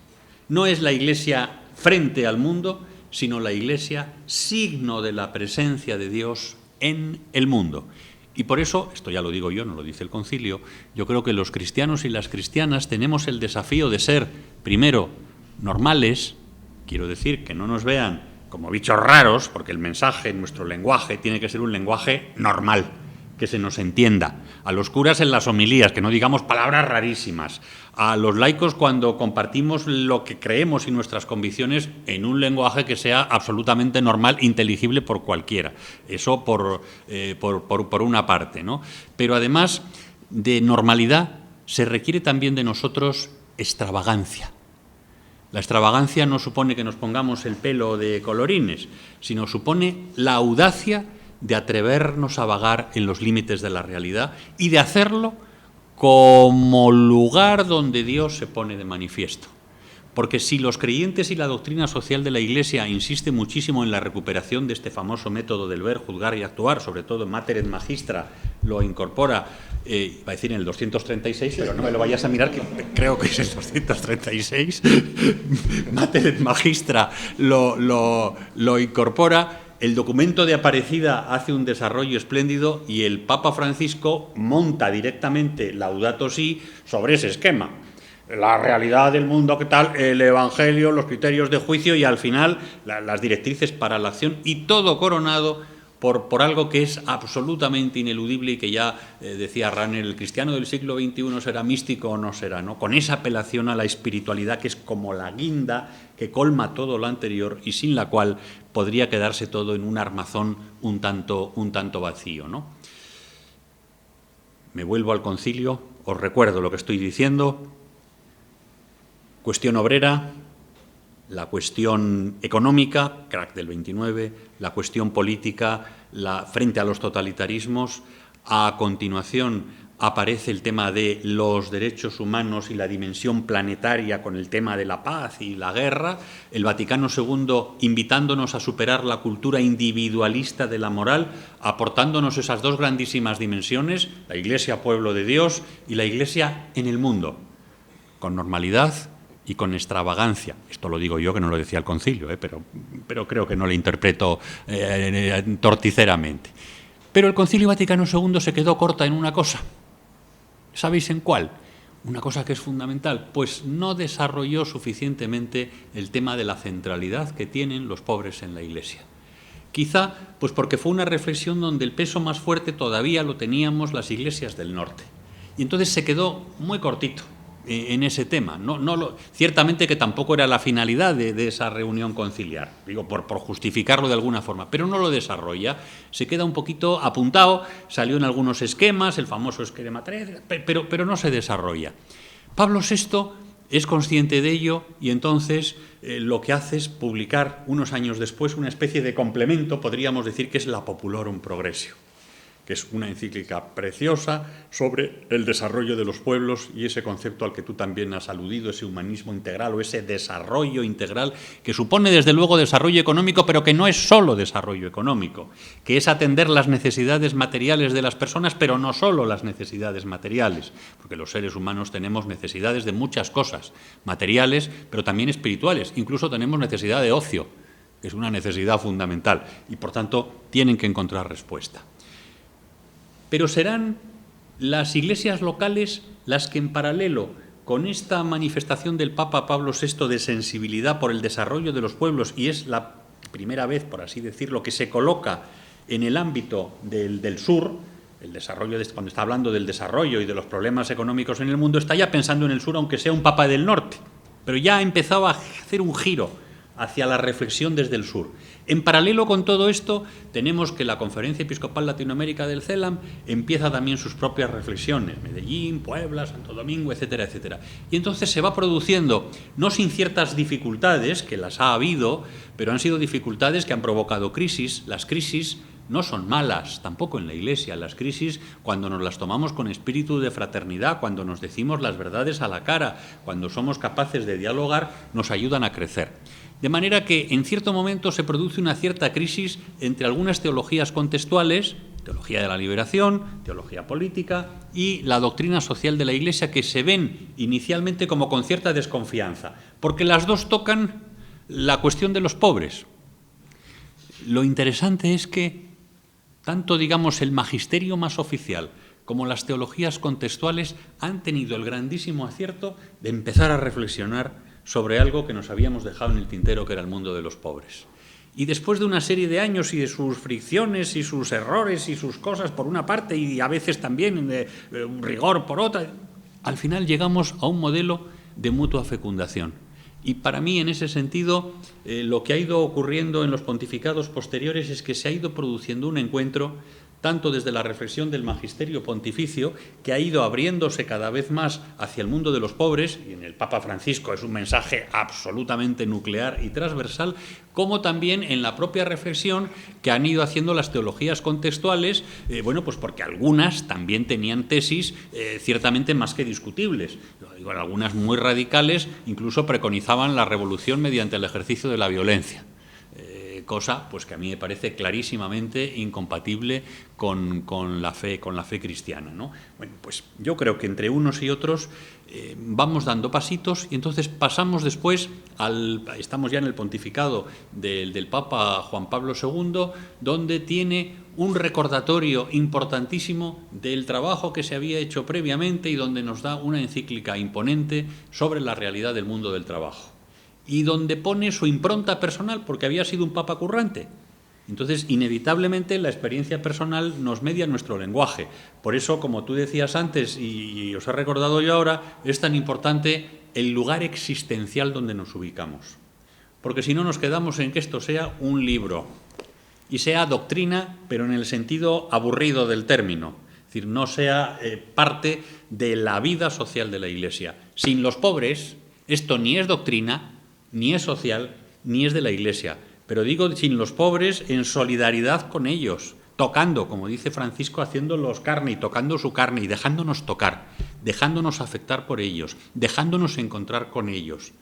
No es la Iglesia frente al mundo, sino la Iglesia signo de la presencia de Dios en el mundo. Y por eso, esto ya lo digo yo, no lo dice el Concilio, yo creo que los cristianos y las cristianas tenemos el desafío de ser, primero, normales, quiero decir, que no nos vean como bichos raros, porque el mensaje, nuestro lenguaje, tiene que ser un lenguaje normal, que se nos entienda. A los curas en las homilías, que no digamos palabras rarísimas. A los laicos cuando compartimos lo que creemos y nuestras convicciones en un lenguaje que sea absolutamente normal, inteligible por cualquiera. Eso por una parte, ¿no? Pero además de normalidad, se requiere también de nosotros extravagancia. La extravagancia no supone que nos pongamos el pelo de colorines, sino supone la audacia de atrevernos a vagar en los límites de la realidad y de hacerlo como lugar donde Dios se pone de manifiesto. Porque si los creyentes y la doctrina social de la Iglesia insiste muchísimo en la recuperación de este famoso método del ver, juzgar y actuar, sobre todo en Mater et Magistra lo incorpora, va a decir en el 236, pero no me lo vayas a mirar, que creo que es el 236, Mater et Magistra lo incorpora. El documento de Aparecida hace un desarrollo espléndido y el Papa Francisco monta directamente Laudato Si sobre ese esquema. La realidad del mundo, ¿qué tal? El Evangelio, los criterios de juicio y al final las directrices para la acción, y todo coronado por algo que es absolutamente ineludible y que ya decía Ranner, el cristiano del siglo XXI será místico o no será, ¿no? Con esa apelación a la espiritualidad que es como la guinda que colma todo lo anterior y sin la cual podría quedarse todo en un armazón un tanto vacío, ¿no? Me vuelvo al concilio, os recuerdo lo que estoy diciendo. Cuestión obrera, la cuestión económica, crack del 29, la cuestión política, frente a los totalitarismos. A continuación aparece el tema de los derechos humanos y la dimensión planetaria con el tema de la paz y la guerra. El Vaticano II invitándonos a superar la cultura individualista de la moral, aportándonos esas dos grandísimas dimensiones, la Iglesia, pueblo de Dios, y la Iglesia en el mundo, con normalidad y con extravagancia. Esto lo digo yo, que no lo decía el concilio, pero creo que no lo interpreto torticeramente. Pero el Concilio Vaticano II se quedó corta en una cosa. ¿Sabéis en cuál? Una cosa que es fundamental, pues no desarrolló suficientemente el tema de la centralidad que tienen los pobres en la Iglesia. Quizá pues porque fue una reflexión donde el peso más fuerte todavía lo teníamos las iglesias del norte. Y entonces se quedó muy cortito en ese tema. Ciertamente que tampoco era la finalidad de esa reunión conciliar, digo, por justificarlo de alguna forma, pero no lo desarrolla, se queda un poquito apuntado, salió en algunos esquemas, el famoso esquema 3, pero no se desarrolla. Pablo VI es consciente de ello y entonces lo que hace es publicar unos años después una especie de complemento, podríamos decir que es la Populorum Progressio, que es una encíclica preciosa sobre el desarrollo de los pueblos y ese concepto al que tú también has aludido, ese humanismo integral o ese desarrollo integral, que supone desde luego desarrollo económico, pero que no es solo desarrollo económico, que es atender las necesidades materiales de las personas, pero no solo las necesidades materiales, porque los seres humanos tenemos necesidades de muchas cosas, materiales, pero también espirituales, incluso tenemos necesidad de ocio, que es una necesidad fundamental, y por tanto tienen que encontrar respuesta. Pero serán las iglesias locales las que en paralelo con esta manifestación del Papa Pablo VI de sensibilidad por el desarrollo de los pueblos, y es la primera vez, por así decirlo, que se coloca en el ámbito del sur, el desarrollo, cuando está hablando del desarrollo y de los problemas económicos en el mundo, está ya pensando en el sur, aunque sea un Papa del norte, pero ya empezaba a hacer un giro hacia la reflexión desde el sur. En paralelo con todo esto, tenemos que la Conferencia Episcopal Latinoamérica del CELAM empieza también sus propias reflexiones, Medellín, Puebla, Santo Domingo, etcétera, etcétera. Y entonces se va produciendo, no sin ciertas dificultades, que las ha habido, pero han sido dificultades que han provocado crisis. Las crisis no son malas, tampoco en la Iglesia. Las crisis, cuando nos las tomamos con espíritu de fraternidad, cuando nos decimos las verdades a la cara, cuando somos capaces de dialogar, nos ayudan a crecer. De manera que en cierto momento se produce una cierta crisis entre algunas teologías contextuales, teología de la liberación, teología política y la doctrina social de la Iglesia, que se ven inicialmente como con cierta desconfianza, porque las dos tocan la cuestión de los pobres. Lo interesante es que tanto, digamos, el magisterio más oficial como las teologías contextuales han tenido el grandísimo acierto de empezar a reflexionar sobre algo que nos habíamos dejado en el tintero, que era el mundo de los pobres. Y después de una serie de años y de sus fricciones y sus errores y sus cosas por una parte y a veces también de un rigor por otra, al final llegamos a un modelo de mutua fecundación. Y para mí, en ese sentido, lo que ha ido ocurriendo en los pontificados posteriores es que se ha ido produciendo un encuentro tanto desde la reflexión del magisterio pontificio, que ha ido abriéndose cada vez más hacia el mundo de los pobres, y en el Papa Francisco es un mensaje absolutamente nuclear y transversal, como también en la propia reflexión que han ido haciendo las teologías contextuales, pues porque algunas también tenían tesis ciertamente más que discutibles. Bueno, algunas muy radicales incluso preconizaban la revolución mediante el ejercicio de la violencia. Cosa pues que a mí me parece clarísimamente incompatible con la fe cristiana, ¿no? Bueno, pues yo creo que entre unos y otros vamos dando pasitos y entonces pasamos después estamos ya en el pontificado del Papa Juan Pablo II, donde tiene un recordatorio importantísimo del trabajo que se había hecho previamente y donde nos da una encíclica imponente sobre la realidad del mundo del trabajo. Y donde pone su impronta personal, porque había sido un papa currante. Entonces, inevitablemente, la experiencia personal nos media nuestro lenguaje. Por eso, como tú decías antes, y os he recordado yo ahora, es tan importante el lugar existencial donde nos ubicamos. Porque si no, nos quedamos en que esto sea un libro, y sea doctrina, pero en el sentido aburrido del término. Es decir, no sea parte de la vida social de la Iglesia. Sin los pobres, esto ni es doctrina, ni es social, ni es de la Iglesia. Pero digo sin los pobres en solidaridad con ellos, tocando, como dice Francisco, haciéndolos carne y tocando su carne y dejándonos tocar, dejándonos afectar por ellos, dejándonos encontrar con ellos,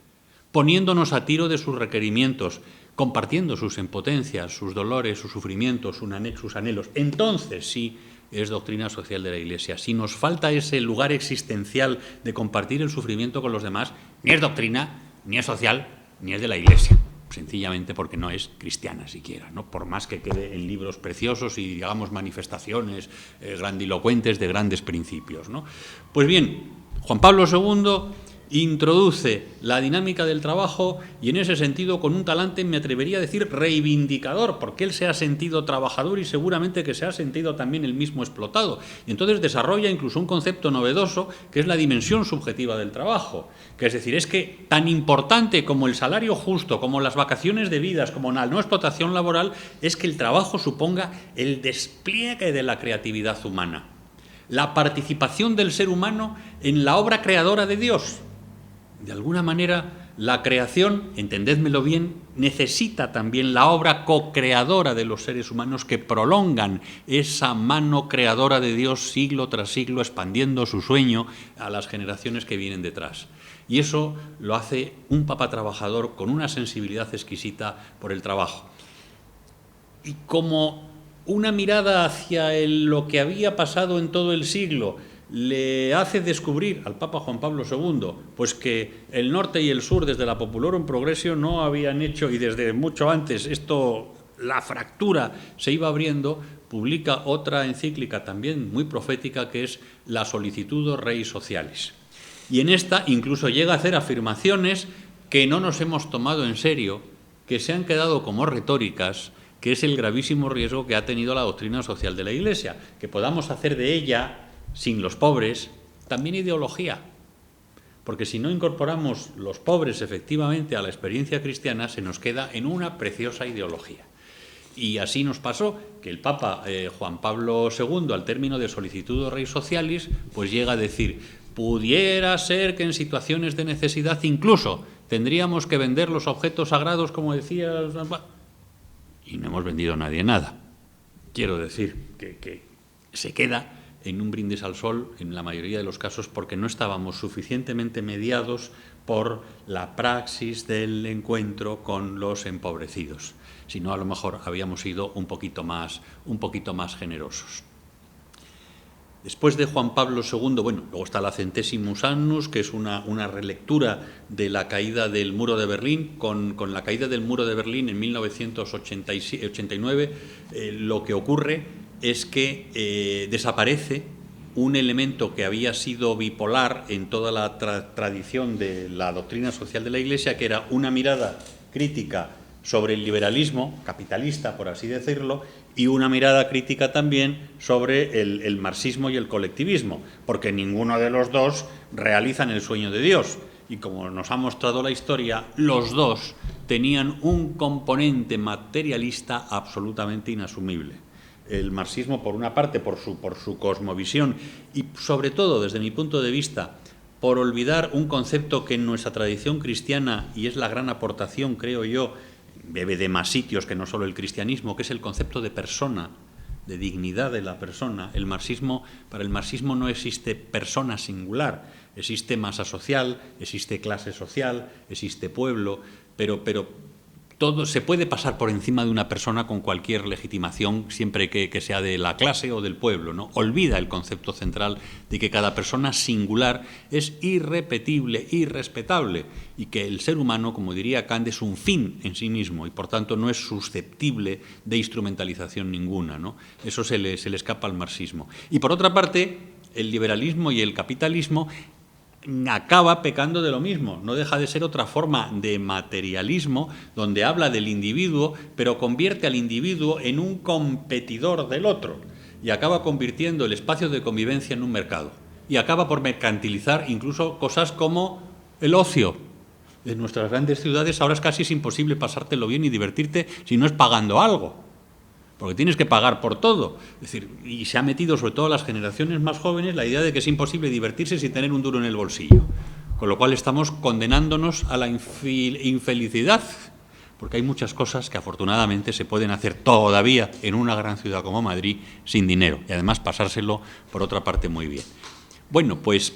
poniéndonos a tiro de sus requerimientos, compartiendo sus impotencias, sus dolores, sus sufrimientos, sus anhelos. Entonces sí es doctrina social de la Iglesia. Si nos falta ese lugar existencial de compartir el sufrimiento con los demás, ni es doctrina, ni es social, ni es de la Iglesia, sencillamente porque no es cristiana siquiera, ¿no? Por más que quede en libros preciosos y, digamos, manifestaciones grandilocuentes de grandes principios, ¿no? Pues bien, Juan Pablo II introduce la dinámica del trabajo y en ese sentido con un talante, me atrevería a decir, reivindicador, porque él se ha sentido trabajador y seguramente que se ha sentido también él mismo explotado. Y entonces desarrolla incluso un concepto novedoso que es la dimensión subjetiva del trabajo, que es decir, es que tan importante como el salario justo, como las vacaciones debidas, como la no explotación laboral, es que el trabajo suponga el despliegue de la creatividad humana, la participación del ser humano en la obra creadora de Dios. De alguna manera, la creación, entendédmelo bien, necesita también la obra co-creadora de los seres humanos que prolongan esa mano creadora de Dios siglo tras siglo, expandiendo su sueño a las generaciones que vienen detrás. Y eso lo hace un papa trabajador con una sensibilidad exquisita por el trabajo. Y como una mirada hacia lo que había pasado en todo el siglo le hace descubrir al Papa Juan Pablo II pues que el norte y el sur desde la Populorum Progressio no habían hecho, y desde mucho antes la fractura se iba abriendo, publica otra encíclica también muy profética que es La Solicitudo Rei Socialis. Y en esta incluso llega a hacer afirmaciones que no nos hemos tomado en serio, que se han quedado como retóricas, que es el gravísimo riesgo que ha tenido la doctrina social de la Iglesia, que podamos hacer de ella, sin los pobres, también ideología. Porque si no incorporamos los pobres efectivamente a la experiencia cristiana, se nos queda en una preciosa ideología. Y así nos pasó que el Papa Juan Pablo II, al término de Solicitudo Rei Socialis, pues llega a decir, pudiera ser que en situaciones de necesidad incluso tendríamos que vender los objetos sagrados, como decía, y no hemos vendido a nadie nada. Quiero decir que se queda en un brindis al sol en la mayoría de los casos porque no estábamos suficientemente mediados por la praxis del encuentro con los empobrecidos, sino a lo mejor habíamos sido un poquito más generosos. Después de Juan Pablo II, luego está la Centesimus Annus, que es una relectura de la caída del muro de Berlín. Con la caída del muro de Berlín en 1989, lo que ocurre es que desaparece un elemento que había sido bipolar en toda la tradición de la doctrina social de la Iglesia, que era una mirada crítica sobre el liberalismo capitalista, por así decirlo, y una mirada crítica también sobre el marxismo y el colectivismo, porque ninguno de los dos realizan el sueño de Dios. Y como nos ha mostrado la historia, los dos tenían un componente materialista absolutamente inasumible. el marxismo, por una parte, por su cosmovisión y, sobre todo, desde mi punto de vista, por olvidar un concepto que en nuestra tradición cristiana, y es la gran aportación, creo yo, bebe de más sitios que no solo el cristianismo, que es el concepto de persona, de dignidad de la persona. Para el marxismo no existe persona singular, existe masa social, existe clase social, existe pueblo, pero todo se puede pasar por encima de una persona con cualquier legitimación, siempre que sea de la clase o del pueblo, ¿no? Olvida el concepto central de que cada persona singular es irrepetible, irrespetable, y que el ser humano, como diría Kant, es un fin en sí mismo y, por tanto, no es susceptible de instrumentalización ninguna, ¿no? Eso se le escapa al marxismo. Y, por otra parte, el liberalismo y el capitalismo acaba pecando de lo mismo, no deja de ser otra forma de materialismo donde habla del individuo, pero convierte al individuo en un competidor del otro y acaba convirtiendo el espacio de convivencia en un mercado y acaba por mercantilizar incluso cosas como el ocio. En nuestras grandes ciudades ahora es imposible pasártelo bien y divertirte si no es pagando algo, porque tienes que pagar por todo. Es decir, y se ha metido sobre todo a las generaciones más jóvenes la idea de que es imposible divertirse sin tener un duro en el bolsillo, con lo cual estamos condenándonos a la infelicidad, porque hay muchas cosas que afortunadamente se pueden hacer todavía en una gran ciudad como Madrid sin dinero, y además pasárselo por otra parte muy bien. Bueno, pues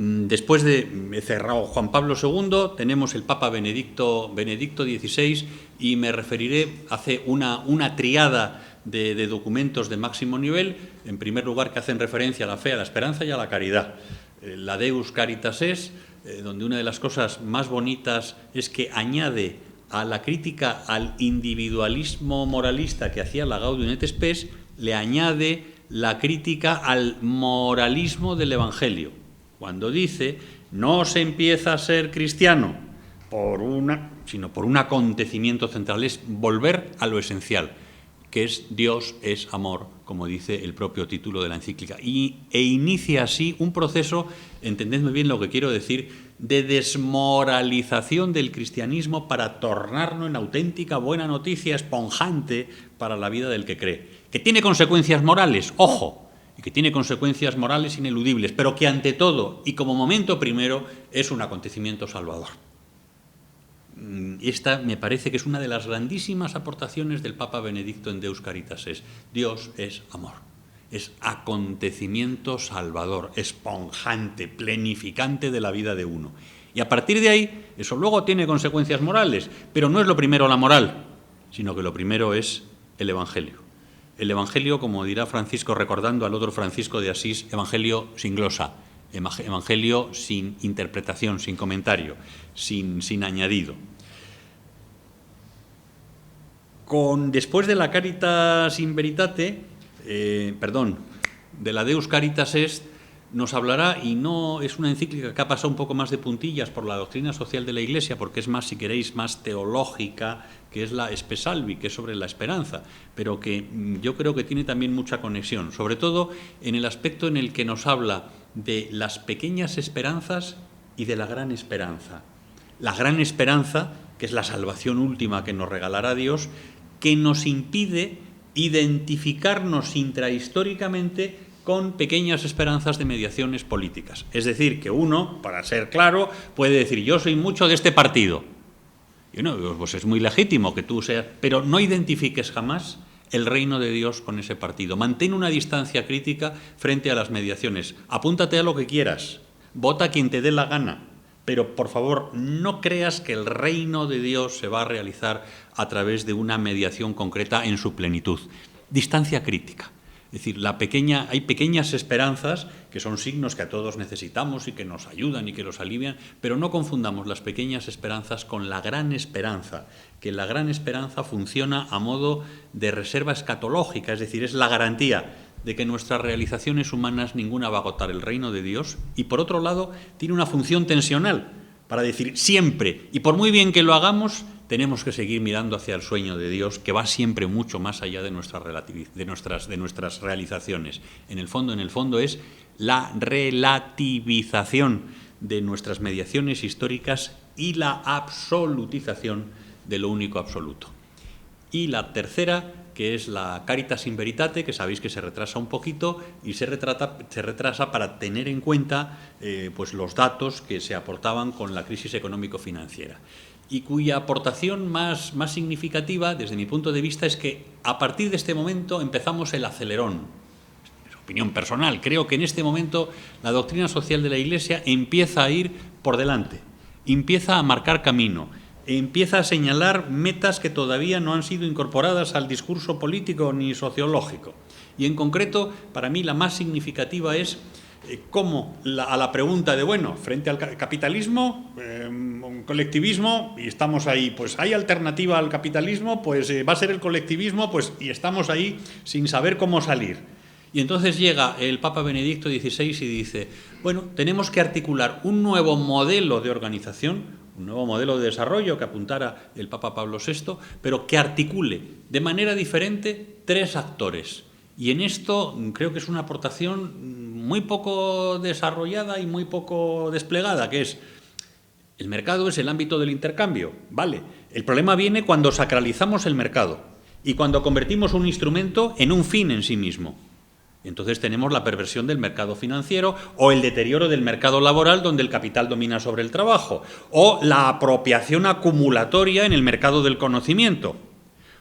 después de cerrado Juan Pablo II, tenemos el Papa Benedicto XVI, y me referiré, hace una triada de documentos de máximo nivel, en primer lugar que hacen referencia a la fe, a la esperanza y a la caridad. La Deus Caritas Est, donde una de las cosas más bonitas es que añade a la crítica al individualismo moralista que hacía la Gaudium et Spes, le añade la crítica al moralismo del Evangelio, cuando dice: no se empieza a ser cristiano sino por un acontecimiento central, es volver a lo esencial, que es Dios es amor, como dice el propio título de la encíclica, e inicia así un proceso, entendedme bien lo que quiero decir, de desmoralización del cristianismo para tornarlo en auténtica buena noticia esponjante para la vida del que cree, que tiene consecuencias morales, ojo, y que tiene consecuencias morales ineludibles, pero que ante todo y como momento primero es un acontecimiento salvador. Esta me parece que es una de las grandísimas aportaciones del Papa Benedicto en Deus Caritas Est. Dios es amor, es acontecimiento salvador, esponjante, plenificante de la vida de uno. Y a partir de ahí, eso luego tiene consecuencias morales, pero no es lo primero la moral, sino que lo primero es el Evangelio. El Evangelio, como dirá Francisco, recordando al otro Francisco de Asís, Evangelio sin glosa, Evangelio sin interpretación, sin comentario, sin añadido. Después de la Caritas in Veritate, de la Deus Caritas Est, nos hablará, y no es una encíclica que ha pasado un poco más de puntillas por la doctrina social de la Iglesia, porque es más, si queréis, más teológica, que es la Spe Salvi, que es sobre la esperanza, pero que yo creo que tiene también mucha conexión, sobre todo en el aspecto en el que nos habla de las pequeñas esperanzas y de la gran esperanza. La gran esperanza, que es la salvación última que nos regalará Dios, que nos impide identificarnos intrahistóricamente con pequeñas esperanzas de mediaciones políticas. Es decir, que uno, para ser claro, puede decir: yo soy mucho de este partido. Y no, pues es muy legítimo que tú seas, pero no identifiques jamás el reino de Dios con ese partido. Mantén una distancia crítica frente a las mediaciones. Apúntate a lo que quieras, vota a quien te dé la gana, pero por favor no creas que el reino de Dios se va a realizar a través de una mediación concreta en su plenitud. Distancia crítica. Es decir, hay pequeñas esperanzas que son signos que a todos necesitamos y que nos ayudan y que los alivian, pero no confundamos las pequeñas esperanzas con la gran esperanza, que la gran esperanza funciona a modo de reserva escatológica, es decir, es la garantía de que nuestras realizaciones humanas ninguna va a agotar el reino de Dios, y por otro lado tiene una función tensional para decir siempre, y por muy bien que lo hagamos, tenemos que seguir mirando hacia el sueño de Dios, que va siempre mucho más allá de nuestras realizaciones. En el fondo es la relativización de nuestras mediaciones históricas y la absolutización de lo único absoluto. Y la tercera, que es la Caritas in Veritate, que sabéis que se retrasa un poquito y se retrasa para tener en cuenta pues los datos que se aportaban con la crisis económico-financiera, y cuya aportación más significativa, desde mi punto de vista, es que a partir de este momento empezamos el acelerón. Es opinión personal. Creo que en este momento la doctrina social de la Iglesia empieza a ir por delante, empieza a marcar camino, empieza a señalar metas que todavía no han sido incorporadas al discurso político ni sociológico. Y en concreto, para mí la más significativa es cómo a la pregunta de, bueno, frente al capitalismo, un colectivismo, y estamos ahí, pues hay alternativa al capitalismo, pues va a ser el colectivismo, pues y estamos ahí sin saber cómo salir. Y entonces llega el Papa Benedicto XVI y dice, bueno, tenemos que articular un nuevo modelo de organización, un nuevo modelo de desarrollo que apuntara el Papa Pablo VI, pero que articule de manera diferente 3 actores. Y en esto creo que es una aportación muy poco desarrollada y muy poco desplegada, que es, el mercado es el ámbito del intercambio, ¿vale? El problema viene cuando sacralizamos el mercado y cuando convertimos un instrumento en un fin en sí mismo. Entonces tenemos la perversión del mercado financiero o el deterioro del mercado laboral, donde el capital domina sobre el trabajo, o la apropiación acumulatoria en el mercado del conocimiento,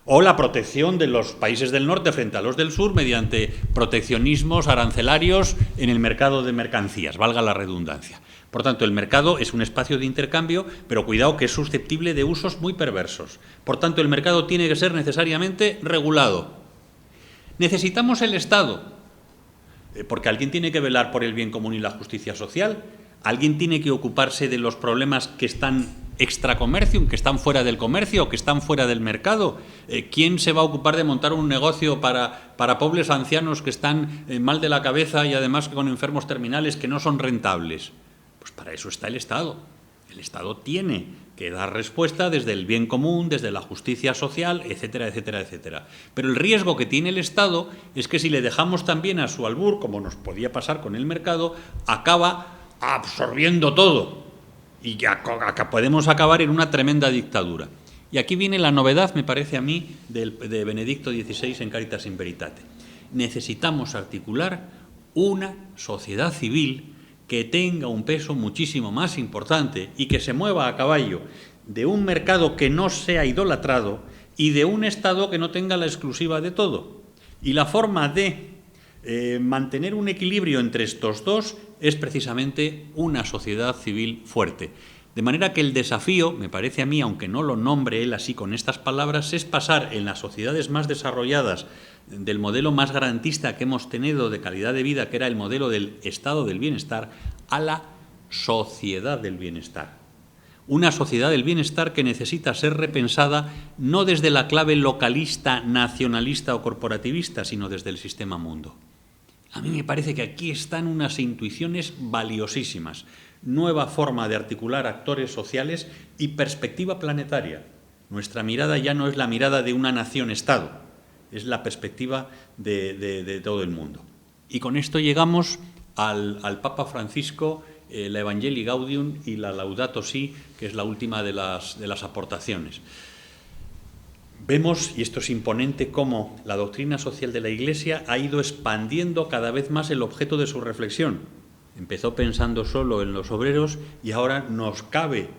o la protección de los países del norte frente a los del sur mediante proteccionismos arancelarios en el mercado de mercancías, valga la redundancia. Por tanto, el mercado es un espacio de intercambio, pero cuidado que es susceptible de usos muy perversos. Por tanto, el mercado tiene que ser necesariamente regulado. Necesitamos el Estado, porque alguien tiene que velar por el bien común y la justicia social, alguien tiene que ocuparse de los problemas que están extracomercio, que están fuera del comercio, que están fuera del mercado. ¿Quién se va a ocupar de montar un negocio para pobres ancianos que están mal de la cabeza y además con enfermos terminales que no son rentables? Pues para eso está el Estado. El Estado tiene que dar respuesta desde el bien común, desde la justicia social, etcétera, etcétera, etcétera. Pero el riesgo que tiene el Estado es que si le dejamos también a su albur, como nos podía pasar con el mercado, acaba absorbiendo todo y ya podemos acabar en una tremenda dictadura. Y aquí viene la novedad, me parece a mí, de Benedicto XVI en Caritas in Veritate. Necesitamos articular una sociedad civil que tenga un peso muchísimo más importante y que se mueva a caballo de un mercado que no sea idolatrado y de un Estado que no tenga la exclusiva de todo. Y la forma de mantener un equilibrio entre estos dos es precisamente una sociedad civil fuerte. De manera que el desafío, me parece a mí, aunque no lo nombre él así con estas palabras, es pasar en las sociedades más desarrolladas del modelo más garantista que hemos tenido de calidad de vida, que era el modelo del estado del bienestar, a la sociedad del bienestar. Una sociedad del bienestar que necesita ser repensada no desde la clave localista, nacionalista o corporativista, sino desde el sistema mundo. A mí me parece que aquí están unas intuiciones valiosísimas. Nueva forma de articular actores sociales y perspectiva planetaria. Nuestra mirada ya no es la mirada de una nación-estado, es la perspectiva de todo el mundo. Y con esto llegamos al Papa Francisco, la Evangelii Gaudium y la Laudato Si, que es la última de las aportaciones. Vemos, y esto es imponente, cómo la doctrina social de la Iglesia ha ido expandiendo cada vez más el objeto de su reflexión. Empezó pensando solo en los obreros y ahora nos cabe,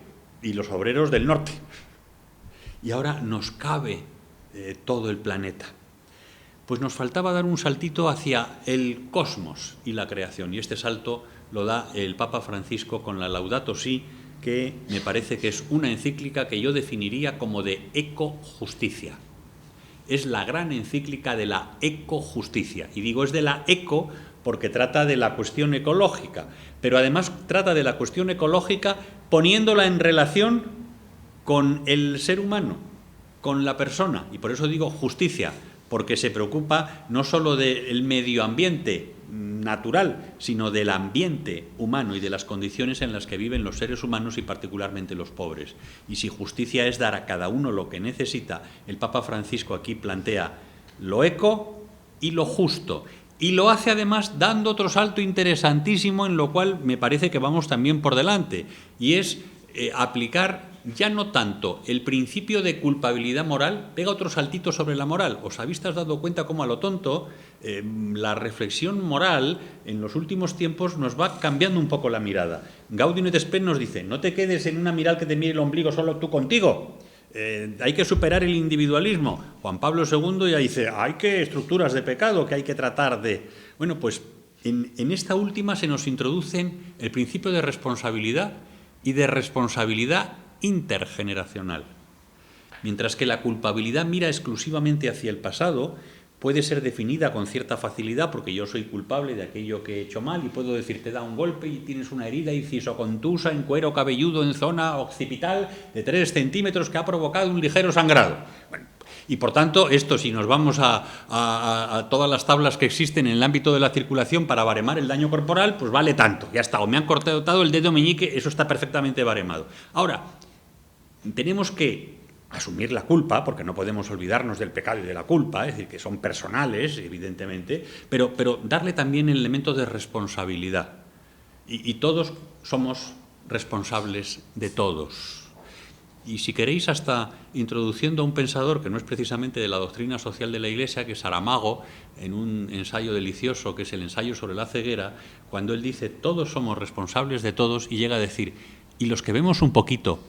y los obreros del norte, y ahora nos cabe todo el planeta. Pues nos faltaba dar un saltito hacia el cosmos y la creación, y este salto lo da el Papa Francisco con la Laudato Si, que me parece que es una encíclica que yo definiría como de ecojusticia. Es la gran encíclica de la ecojusticia, y digo es de la eco porque trata de la cuestión ecológica, pero además trata de la cuestión ecológica poniéndola en relación con el ser humano, con la persona, y por eso digo justicia, porque se preocupa no solo del medio ambiente natural, sino del ambiente humano y de las condiciones en las que viven los seres humanos y particularmente los pobres. Y si justicia es dar a cada uno lo que necesita, el Papa Francisco aquí plantea lo eco y lo justo. Y lo hace además dando otro salto interesantísimo en lo cual me parece que vamos también por delante, y es aplicar ya no tanto el principio de culpabilidad moral, pega otro saltito sobre la moral. ¿Os habéis dado cuenta cómo a lo tonto la reflexión moral en los últimos tiempos nos va cambiando un poco la mirada? Gaudium et Spes nos dice, no te quedes en una mirada que te mire el ombligo solo tú contigo. Hay que superar el individualismo. Juan Pablo II ya dice, hay que estructuras de pecado que hay que tratar de... Bueno, pues en esta última se nos introducen el principio de responsabilidad y de responsabilidad intergeneracional. Mientras que la culpabilidad mira exclusivamente hacia el pasado, puede ser definida con cierta facilidad porque yo soy culpable de aquello que he hecho mal y puedo decir, te da un golpe y tienes una herida incisocontusa en cuero cabelludo en zona occipital de 3 centímetros que ha provocado un ligero sangrado. Bueno, y por tanto, esto, si nos vamos a todas las tablas que existen en el ámbito de la circulación para baremar el daño corporal, pues vale tanto, ya está, o me han cortado el dedo meñique, eso está perfectamente baremado. Ahora, tenemos que asumir la culpa, porque no podemos olvidarnos del pecado y de la culpa, es decir, que son personales, evidentemente, pero darle también el elemento de responsabilidad. Y todos somos responsables de todos. Y si queréis, hasta introduciendo a un pensador que no es precisamente de la doctrina social de la Iglesia, que es Saramago, en un ensayo delicioso que es el ensayo sobre la ceguera, cuando él dice, todos somos responsables de todos, y llega a decir, y los que vemos un poquito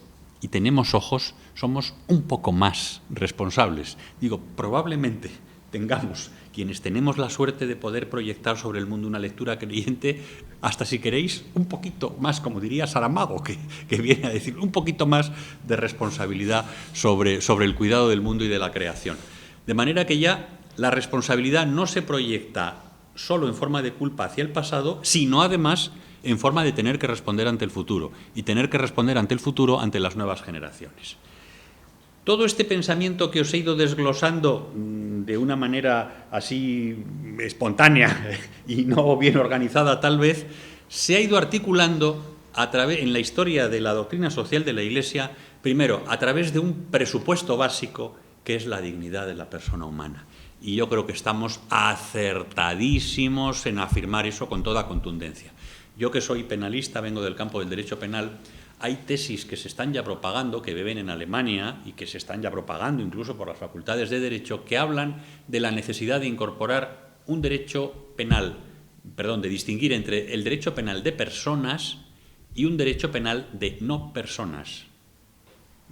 y tenemos ojos, somos un poco más responsables. Digo, probablemente tengamos, quienes tenemos la suerte de poder proyectar sobre el mundo una lectura creyente, hasta si queréis, un poquito más, como diría Saramago, que viene a decir, un poquito más de responsabilidad sobre el cuidado del mundo y de la creación. De manera que ya la responsabilidad no se proyecta solo en forma de culpa hacia el pasado, sino además en forma de tener que responder ante el futuro, y tener que responder ante el futuro ante las nuevas generaciones. Todo este pensamiento que os he ido desglosando de una manera así espontánea y no bien organizada tal vez, se ha ido articulando en la historia de la doctrina social de la Iglesia, primero a través de un presupuesto básico que es la dignidad de la persona humana. Y yo creo que estamos acertadísimos en afirmar eso con toda contundencia. Yo que soy penalista, vengo del campo del derecho penal, hay tesis que se están ya propagando, que beben en Alemania y que se están ya propagando incluso por las facultades de Derecho, que hablan de la necesidad de incorporar un derecho penal, de distinguir entre el derecho penal de personas y un derecho penal de no personas.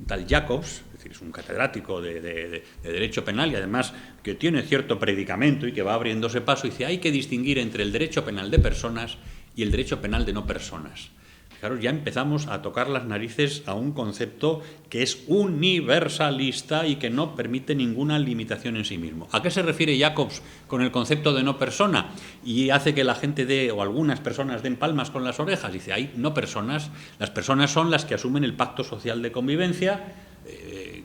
Tal Jacobs, es decir, es un catedrático de derecho penal y además que tiene cierto predicamento y que va abriéndose paso, y dice, hay que distinguir entre el derecho penal de personas y el derecho penal de no personas. Fijaros, ya empezamos a tocar las narices a un concepto que es universalista y que no permite ninguna limitación en sí mismo. ¿A qué se refiere Jacobs con el concepto de no persona? Y hace que la gente o algunas personas den palmas con las orejas. Dice, hay no personas, las personas son las que asumen el pacto social de convivencia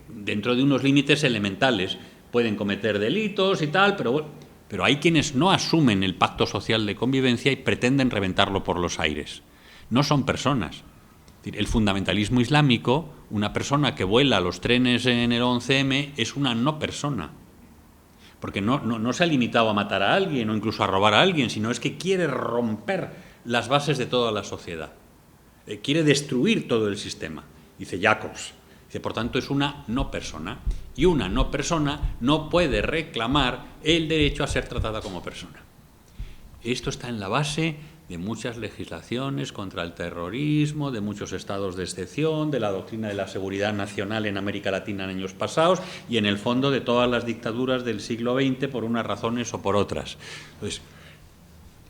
dentro de unos límites elementales. Pueden cometer delitos y tal, pero hay quienes no asumen el pacto social de convivencia y pretenden reventarlo por los aires. No son personas. El fundamentalismo islámico, una persona que vuela los trenes en el 11M, es una no persona. Porque no se ha limitado a matar a alguien o incluso a robar a alguien, sino es que quiere romper las bases de toda la sociedad. Quiere destruir todo el sistema, dice Jacobs. Dice, por tanto, es una no persona. Y una no persona no puede reclamar el derecho a ser tratada como persona. Esto está en la base de muchas legislaciones contra el terrorismo, de muchos estados de excepción, de la doctrina de la seguridad nacional en América Latina en años pasados y en el fondo de todas las dictaduras del siglo XX por unas razones o por otras. Entonces,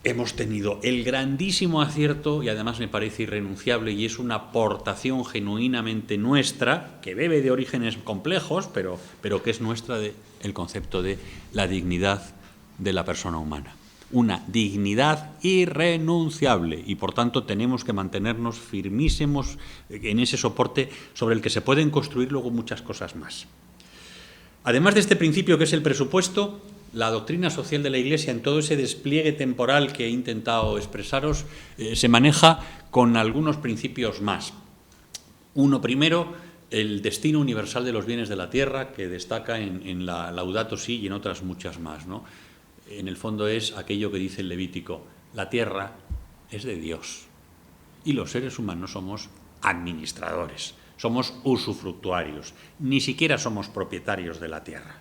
hemos tenido el grandísimo acierto, y además me parece irrenunciable, y es una aportación genuinamente nuestra, que bebe de orígenes complejos, pero que es nuestra, el concepto de la dignidad de la persona humana. Una dignidad irrenunciable y, por tanto, tenemos que mantenernos firmísimos en ese soporte sobre el que se pueden construir luego muchas cosas más. Además de este principio que es el presupuesto, la doctrina social de la Iglesia, en todo ese despliegue temporal que he intentado expresaros, se maneja con algunos principios más. Uno primero, el destino universal de los bienes de la tierra, que destaca en la Laudato Si y en otras muchas más, ¿no? En el fondo es aquello que dice el Levítico, la tierra es de Dios y los seres humanos somos administradores. somos usufructuarios, ni siquiera somos propietarios de la tierra.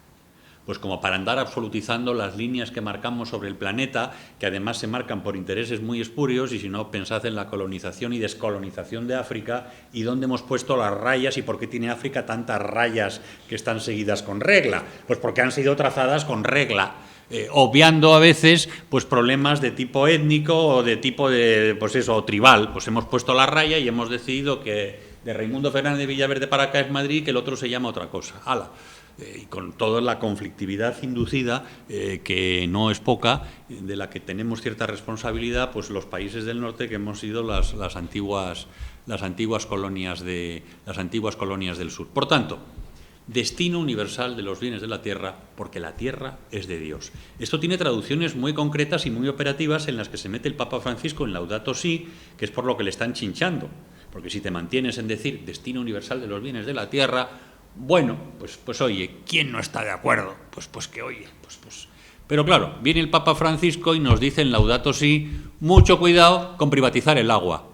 Pues como para andar absolutizando las líneas que marcamos sobre el planeta, que además se marcan por intereses muy espurios, y si no, pensad en la colonización y descolonización de África y dónde hemos puesto las rayas y por qué tiene África tantas rayas que están seguidas con regla. Pues porque han sido trazadas con regla, obviando a veces pues problemas de tipo étnico o de tipo de, pues eso, tribal. Pues hemos puesto la raya y hemos decidido que de Raimundo Fernández de Villaverde para acá es Madrid, que el otro se llama otra cosa. ¡Hala! Y con toda la conflictividad inducida, que no es poca, de la que tenemos cierta responsabilidad, pues los países del norte, que hemos sido las antiguas colonias del sur. Por tanto, destino universal de los bienes de la tierra, porque la tierra es de Dios. Esto tiene traducciones muy concretas y muy operativas en las que se mete el Papa Francisco en Laudato Si, que es por lo que le están chinchando. Porque si te mantienes en decir destino universal de los bienes de la tierra, bueno, pues oye, ¿quién no está de acuerdo? Pues que oye, pues. Pero claro, viene el Papa Francisco y nos dice en Laudato Si, mucho cuidado con privatizar el agua.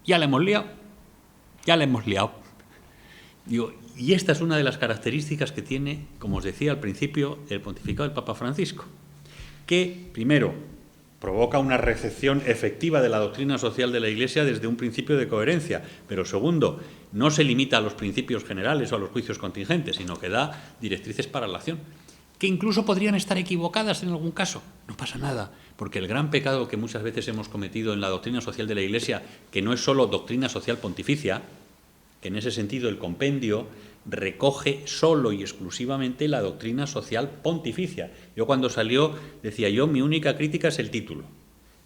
Ya la hemos liado. Digo, y esta es una de las características que tiene, como os decía al principio, el pontificado del Papa Francisco, que, primero, provoca una recepción efectiva de la doctrina social de la Iglesia desde un principio de coherencia, pero segundo, no se limita a los principios generales o a los juicios contingentes, sino que da directrices para la acción, que incluso podrían estar equivocadas en algún caso. No pasa nada, porque el gran pecado que muchas veces hemos cometido en la doctrina social de la Iglesia, que no es solo doctrina social pontificia, que en ese sentido el compendio recoge solo y exclusivamente la doctrina social pontificia. Yo cuando salió decía mi única crítica es el título,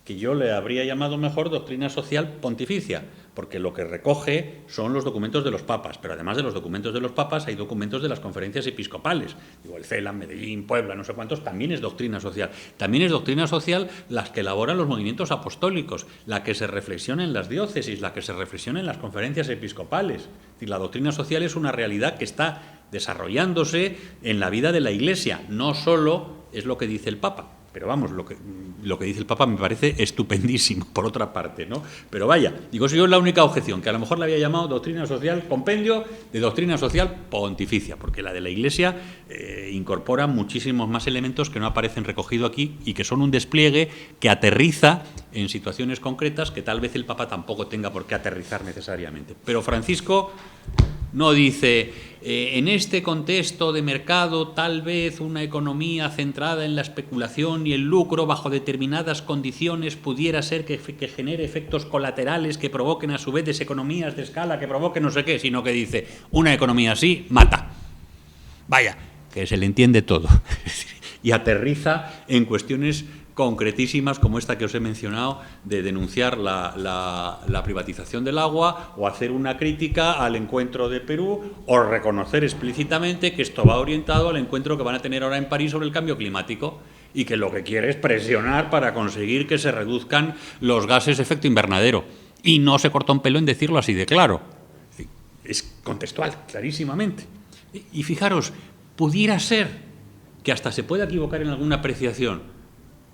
que yo le habría llamado mejor doctrina social pontificia, porque lo que recoge son los documentos de los papas, pero además de los documentos de los papas hay documentos de las conferencias episcopales. Digo, el CELAM, Medellín, Puebla, no sé cuántos, también es doctrina social. También es doctrina social las que elaboran los movimientos apostólicos, la que se reflexiona en las diócesis, la que se reflexiona en las conferencias episcopales. Es decir, la doctrina social es una realidad que está desarrollándose en la vida de la Iglesia, no solo es lo que dice el Papa. Pero vamos, lo que dice el Papa me parece estupendísimo, por otra parte, ¿no? Pero vaya, digo, si yo es la única objeción, que a lo mejor la había llamado doctrina social, compendio de doctrina social pontificia, porque la de la Iglesia incorpora muchísimos más elementos que no aparecen recogidos aquí y que son un despliegue que aterriza en situaciones concretas que tal vez el Papa tampoco tenga por qué aterrizar necesariamente. Pero Francisco no dice, en este contexto de mercado, tal vez una economía centrada en la especulación y el lucro bajo determinadas condiciones pudiera ser que genere efectos colaterales que provoquen a su vez deseconomías de escala, que provoquen no sé qué, sino que dice, una economía así mata. Vaya, que se le entiende todo. Y aterriza en cuestiones concretísimas como esta que os he mencionado, de denunciar la privatización del agua o hacer una crítica al encuentro de Perú o reconocer explícitamente que esto va orientado al encuentro que van a tener ahora en París sobre el cambio climático y que lo que quiere es presionar para conseguir que se reduzcan los gases de efecto invernadero. Y no se corta un pelo en decirlo así de claro. Es contextual, clarísimamente. Y fijaros, pudiera ser que hasta se pueda equivocar en alguna apreciación.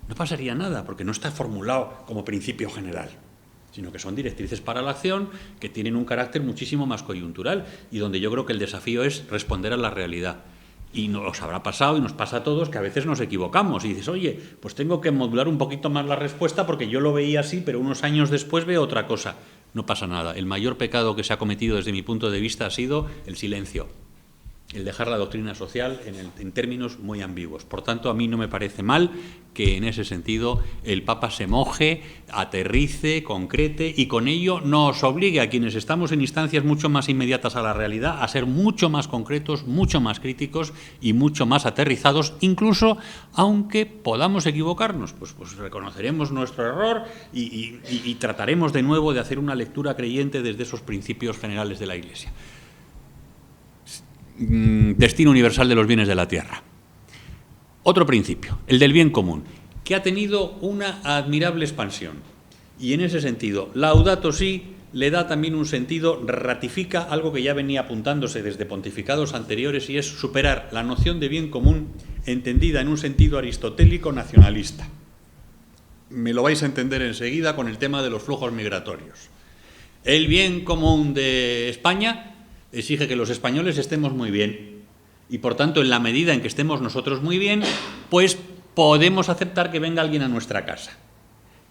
No pasaría nada, porque no está formulado como principio general, sino que son directrices para la acción que tienen un carácter muchísimo más coyuntural y donde yo creo que el desafío es responder a la realidad. Y nos habrá pasado y nos pasa a todos que a veces nos equivocamos y dices, oye, pues tengo que modular un poquito más la respuesta porque yo lo veía así, pero unos años después veo otra cosa. No pasa nada. El mayor pecado que se ha cometido desde mi punto de vista ha sido el silencio. El dejar la doctrina social en términos muy ambiguos. Por tanto, a mí no me parece mal que en ese sentido el Papa se moje, aterrice, concrete y con ello nos obligue a quienes estamos en instancias mucho más inmediatas a la realidad a ser mucho más concretos, mucho más críticos y mucho más aterrizados, incluso aunque podamos equivocarnos, pues reconoceremos nuestro error y trataremos de nuevo de hacer una lectura creyente desde esos principios generales de la Iglesia. Destino universal de los bienes de la tierra. Otro principio, el del bien común, que ha tenido una admirable expansión. Y en ese sentido, Laudato Si le da también un sentido, ratifica algo que ya venía apuntándose desde pontificados anteriores y es superar la noción de bien común entendida en un sentido aristotélico nacionalista. Me lo vais a entender enseguida con el tema de los flujos migratorios. El bien común de España exige que los españoles estemos muy bien. Y, por tanto, en la medida en que estemos nosotros muy bien, pues podemos aceptar que venga alguien a nuestra casa.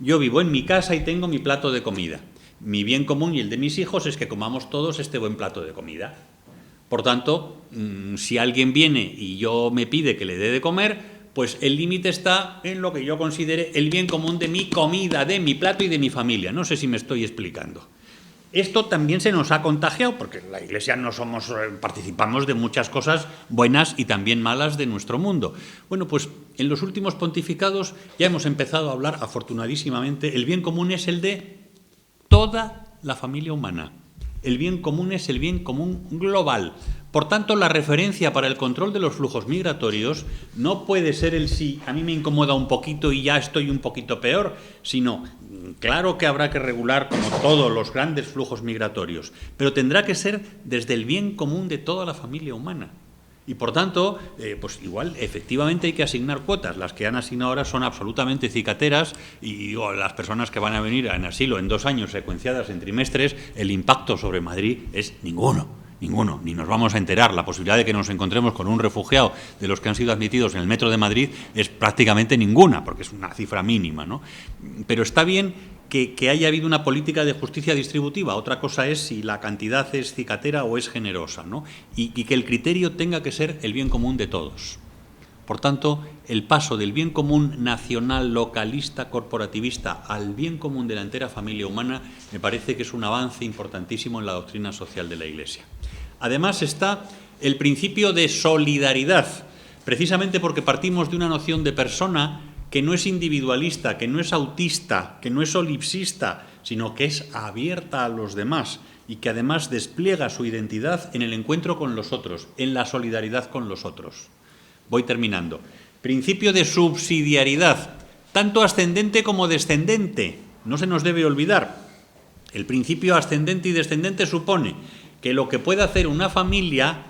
Yo vivo en mi casa y tengo mi plato de comida. Mi bien común y el de mis hijos es que comamos todos este buen plato de comida. Por tanto, si alguien viene y yo me pide que le dé de comer, pues el límite está en lo que yo considere el bien común de mi comida, de mi plato y de mi familia. No sé si me estoy explicando. Esto también se nos ha contagiado, porque en la Iglesia participamos de muchas cosas buenas y también malas de nuestro mundo. Bueno, pues en los últimos pontificados ya hemos empezado a hablar, afortunadísimamente, el bien común es el de toda la familia humana. El bien común es el bien común global. Por tanto, la referencia para el control de los flujos migratorios no puede ser el si a mí me incomoda un poquito y ya estoy un poquito peor, sino claro que habrá que regular como todos los grandes flujos migratorios, pero tendrá que ser desde el bien común de toda la familia humana. Y por tanto, pues igual efectivamente hay que asignar cuotas. Las que han asignado ahora son absolutamente cicateras y las personas que van a venir en asilo en 2 años secuenciadas en trimestres, el impacto sobre Madrid es ninguno, ni nos vamos a enterar. La posibilidad de que nos encontremos con un refugiado de los que han sido admitidos en el metro de Madrid es prácticamente ninguna, porque es una cifra mínima, ¿no? Pero está bien que haya habido una política de justicia distributiva. Otra cosa es si la cantidad es cicatera o es generosa, ¿no? Y que el criterio tenga que ser el bien común de todos. Por tanto, el paso del bien común nacional, localista, corporativista al bien común de la entera familia humana me parece que es un avance importantísimo en la doctrina social de la Iglesia. Además está el principio de solidaridad, precisamente porque partimos de una noción de persona que no es individualista, que no es autista, que no es solipsista, sino que es abierta a los demás y que además despliega su identidad en el encuentro con los otros, en la solidaridad con los otros. Voy terminando. Principio de subsidiariedad, tanto ascendente como descendente. No se nos debe olvidar. El principio ascendente y descendente supone que lo que puede hacer una familia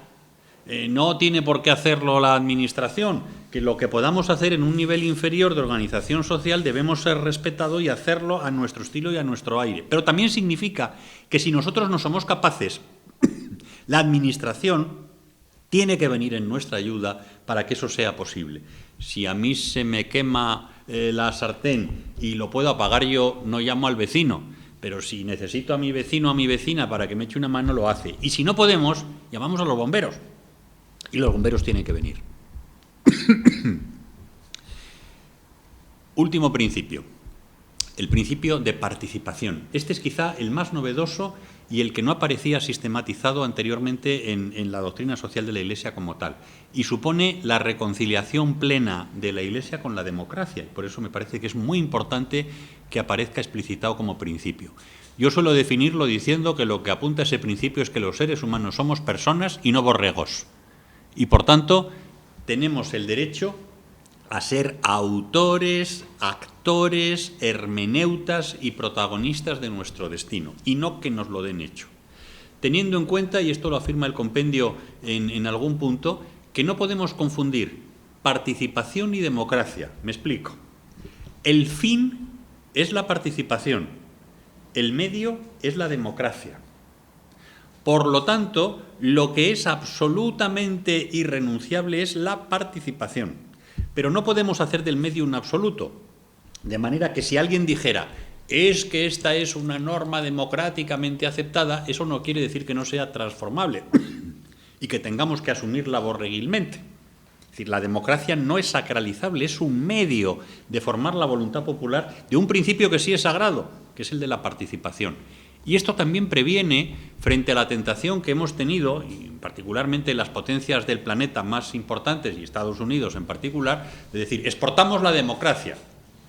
no tiene por qué hacerlo la administración, que lo que podamos hacer en un nivel inferior de organización social debemos ser respetados y hacerlo a nuestro estilo y a nuestro aire. Pero también significa que si nosotros no somos capaces, la administración tiene que venir en nuestra ayuda para que eso sea posible. Si a mí se me quema la sartén y lo puedo apagar yo, no llamo al vecino. Pero si necesito a mi vecino o a mi vecina para que me eche una mano, lo hace. Y si no podemos, llamamos a los bomberos. Y los bomberos tienen que venir. Último principio, el principio de participación. Este es quizá el más novedoso y el que no aparecía sistematizado anteriormente en la doctrina social de la Iglesia como tal. Y supone la reconciliación plena de la Iglesia con la democracia. Y por eso me parece que es muy importante que aparezca explicitado como principio. Yo suelo definirlo diciendo que lo que apunta a ese principio es que los seres humanos somos personas y no borregos. Y por tanto, tenemos el derecho a ser autores, actores, hermeneutas y protagonistas de nuestro destino, y no que nos lo den hecho. Teniendo en cuenta, y esto lo afirma el compendio en algún punto, que no podemos confundir participación y democracia. Me explico. El fin es la participación, el medio es la democracia. Por lo tanto, lo que es absolutamente irrenunciable es la participación. Pero no podemos hacer del medio un absoluto. De manera que si alguien dijera, es que esta es una norma democráticamente aceptada, eso no quiere decir que no sea transformable y que tengamos que asumirla borreguilmente. Es decir, la democracia no es sacralizable, es un medio de formar la voluntad popular de un principio que sí es sagrado, que es el de la participación. Y esto también previene, frente a la tentación que hemos tenido, y particularmente las potencias del planeta más importantes, y Estados Unidos en particular, de decir, exportamos la democracia.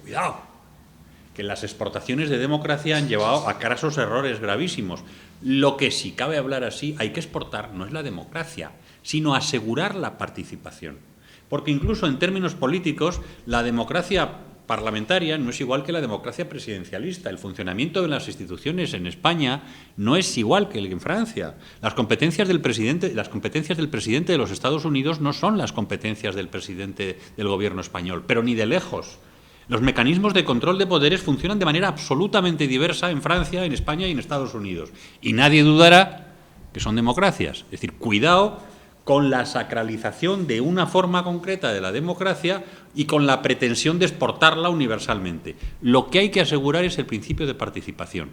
Cuidado, que las exportaciones de democracia han llevado a crasos errores gravísimos. Lo que, si cabe hablar así, hay que exportar no es la democracia, sino asegurar la participación. Porque incluso en términos políticos, la democracia parlamentaria no es igual que la democracia presidencialista. El funcionamiento de las instituciones en España no es igual que el en Francia. Las competencias del presidente de los Estados Unidos no son las competencias del presidente del gobierno español, pero ni de lejos. Los mecanismos de control de poderes funcionan de manera absolutamente diversa en Francia, en España y en Estados Unidos. Y nadie dudará que son democracias. Es decir, cuidado con la sacralización de una forma concreta de la democracia y con la pretensión de exportarla universalmente. Lo que hay que asegurar es el principio de participación.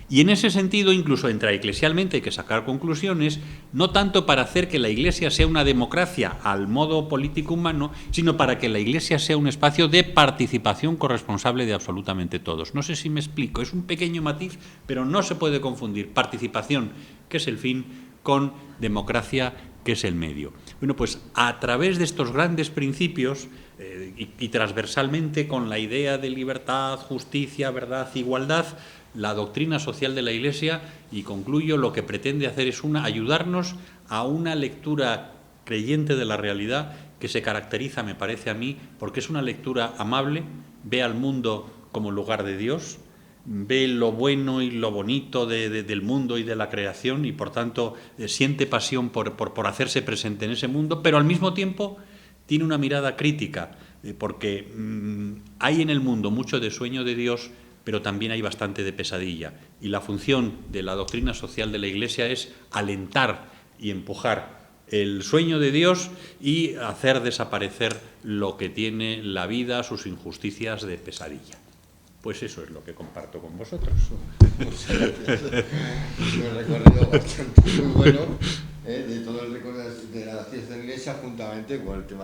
Y en ese sentido, incluso intraeclesialmente hay que sacar conclusiones, no tanto para hacer que la Iglesia sea una democracia al modo político humano, sino para que la Iglesia sea un espacio de participación corresponsable de absolutamente todos. No sé si me explico, es un pequeño matiz, pero no se puede confundir participación, que es el fin, con democracia, que es el medio. Bueno, pues a través de estos grandes principios y transversalmente con la idea de libertad, justicia, verdad, igualdad, la doctrina social de la Iglesia, y concluyo, lo que pretende hacer es ayudarnos a una lectura creyente de la realidad que se caracteriza, me parece a mí, porque es una lectura amable, ve al mundo como lugar de Dios, ve lo bueno y lo bonito del mundo y de la creación y, por tanto, siente pasión por hacerse presente en ese mundo, pero al mismo tiempo tiene una mirada crítica, porque hay en el mundo mucho de sueño de Dios, pero también hay bastante de pesadilla. Y la función de la doctrina social de la Iglesia es alentar y empujar el sueño de Dios y hacer desaparecer lo que tiene la vida, sus injusticias de pesadilla. Pues eso es lo que comparto con vosotros. Muchas gracias. Un recorrido bastante muy bueno de todo el recorrido de la ciencia de la Iglesia, juntamente con el tema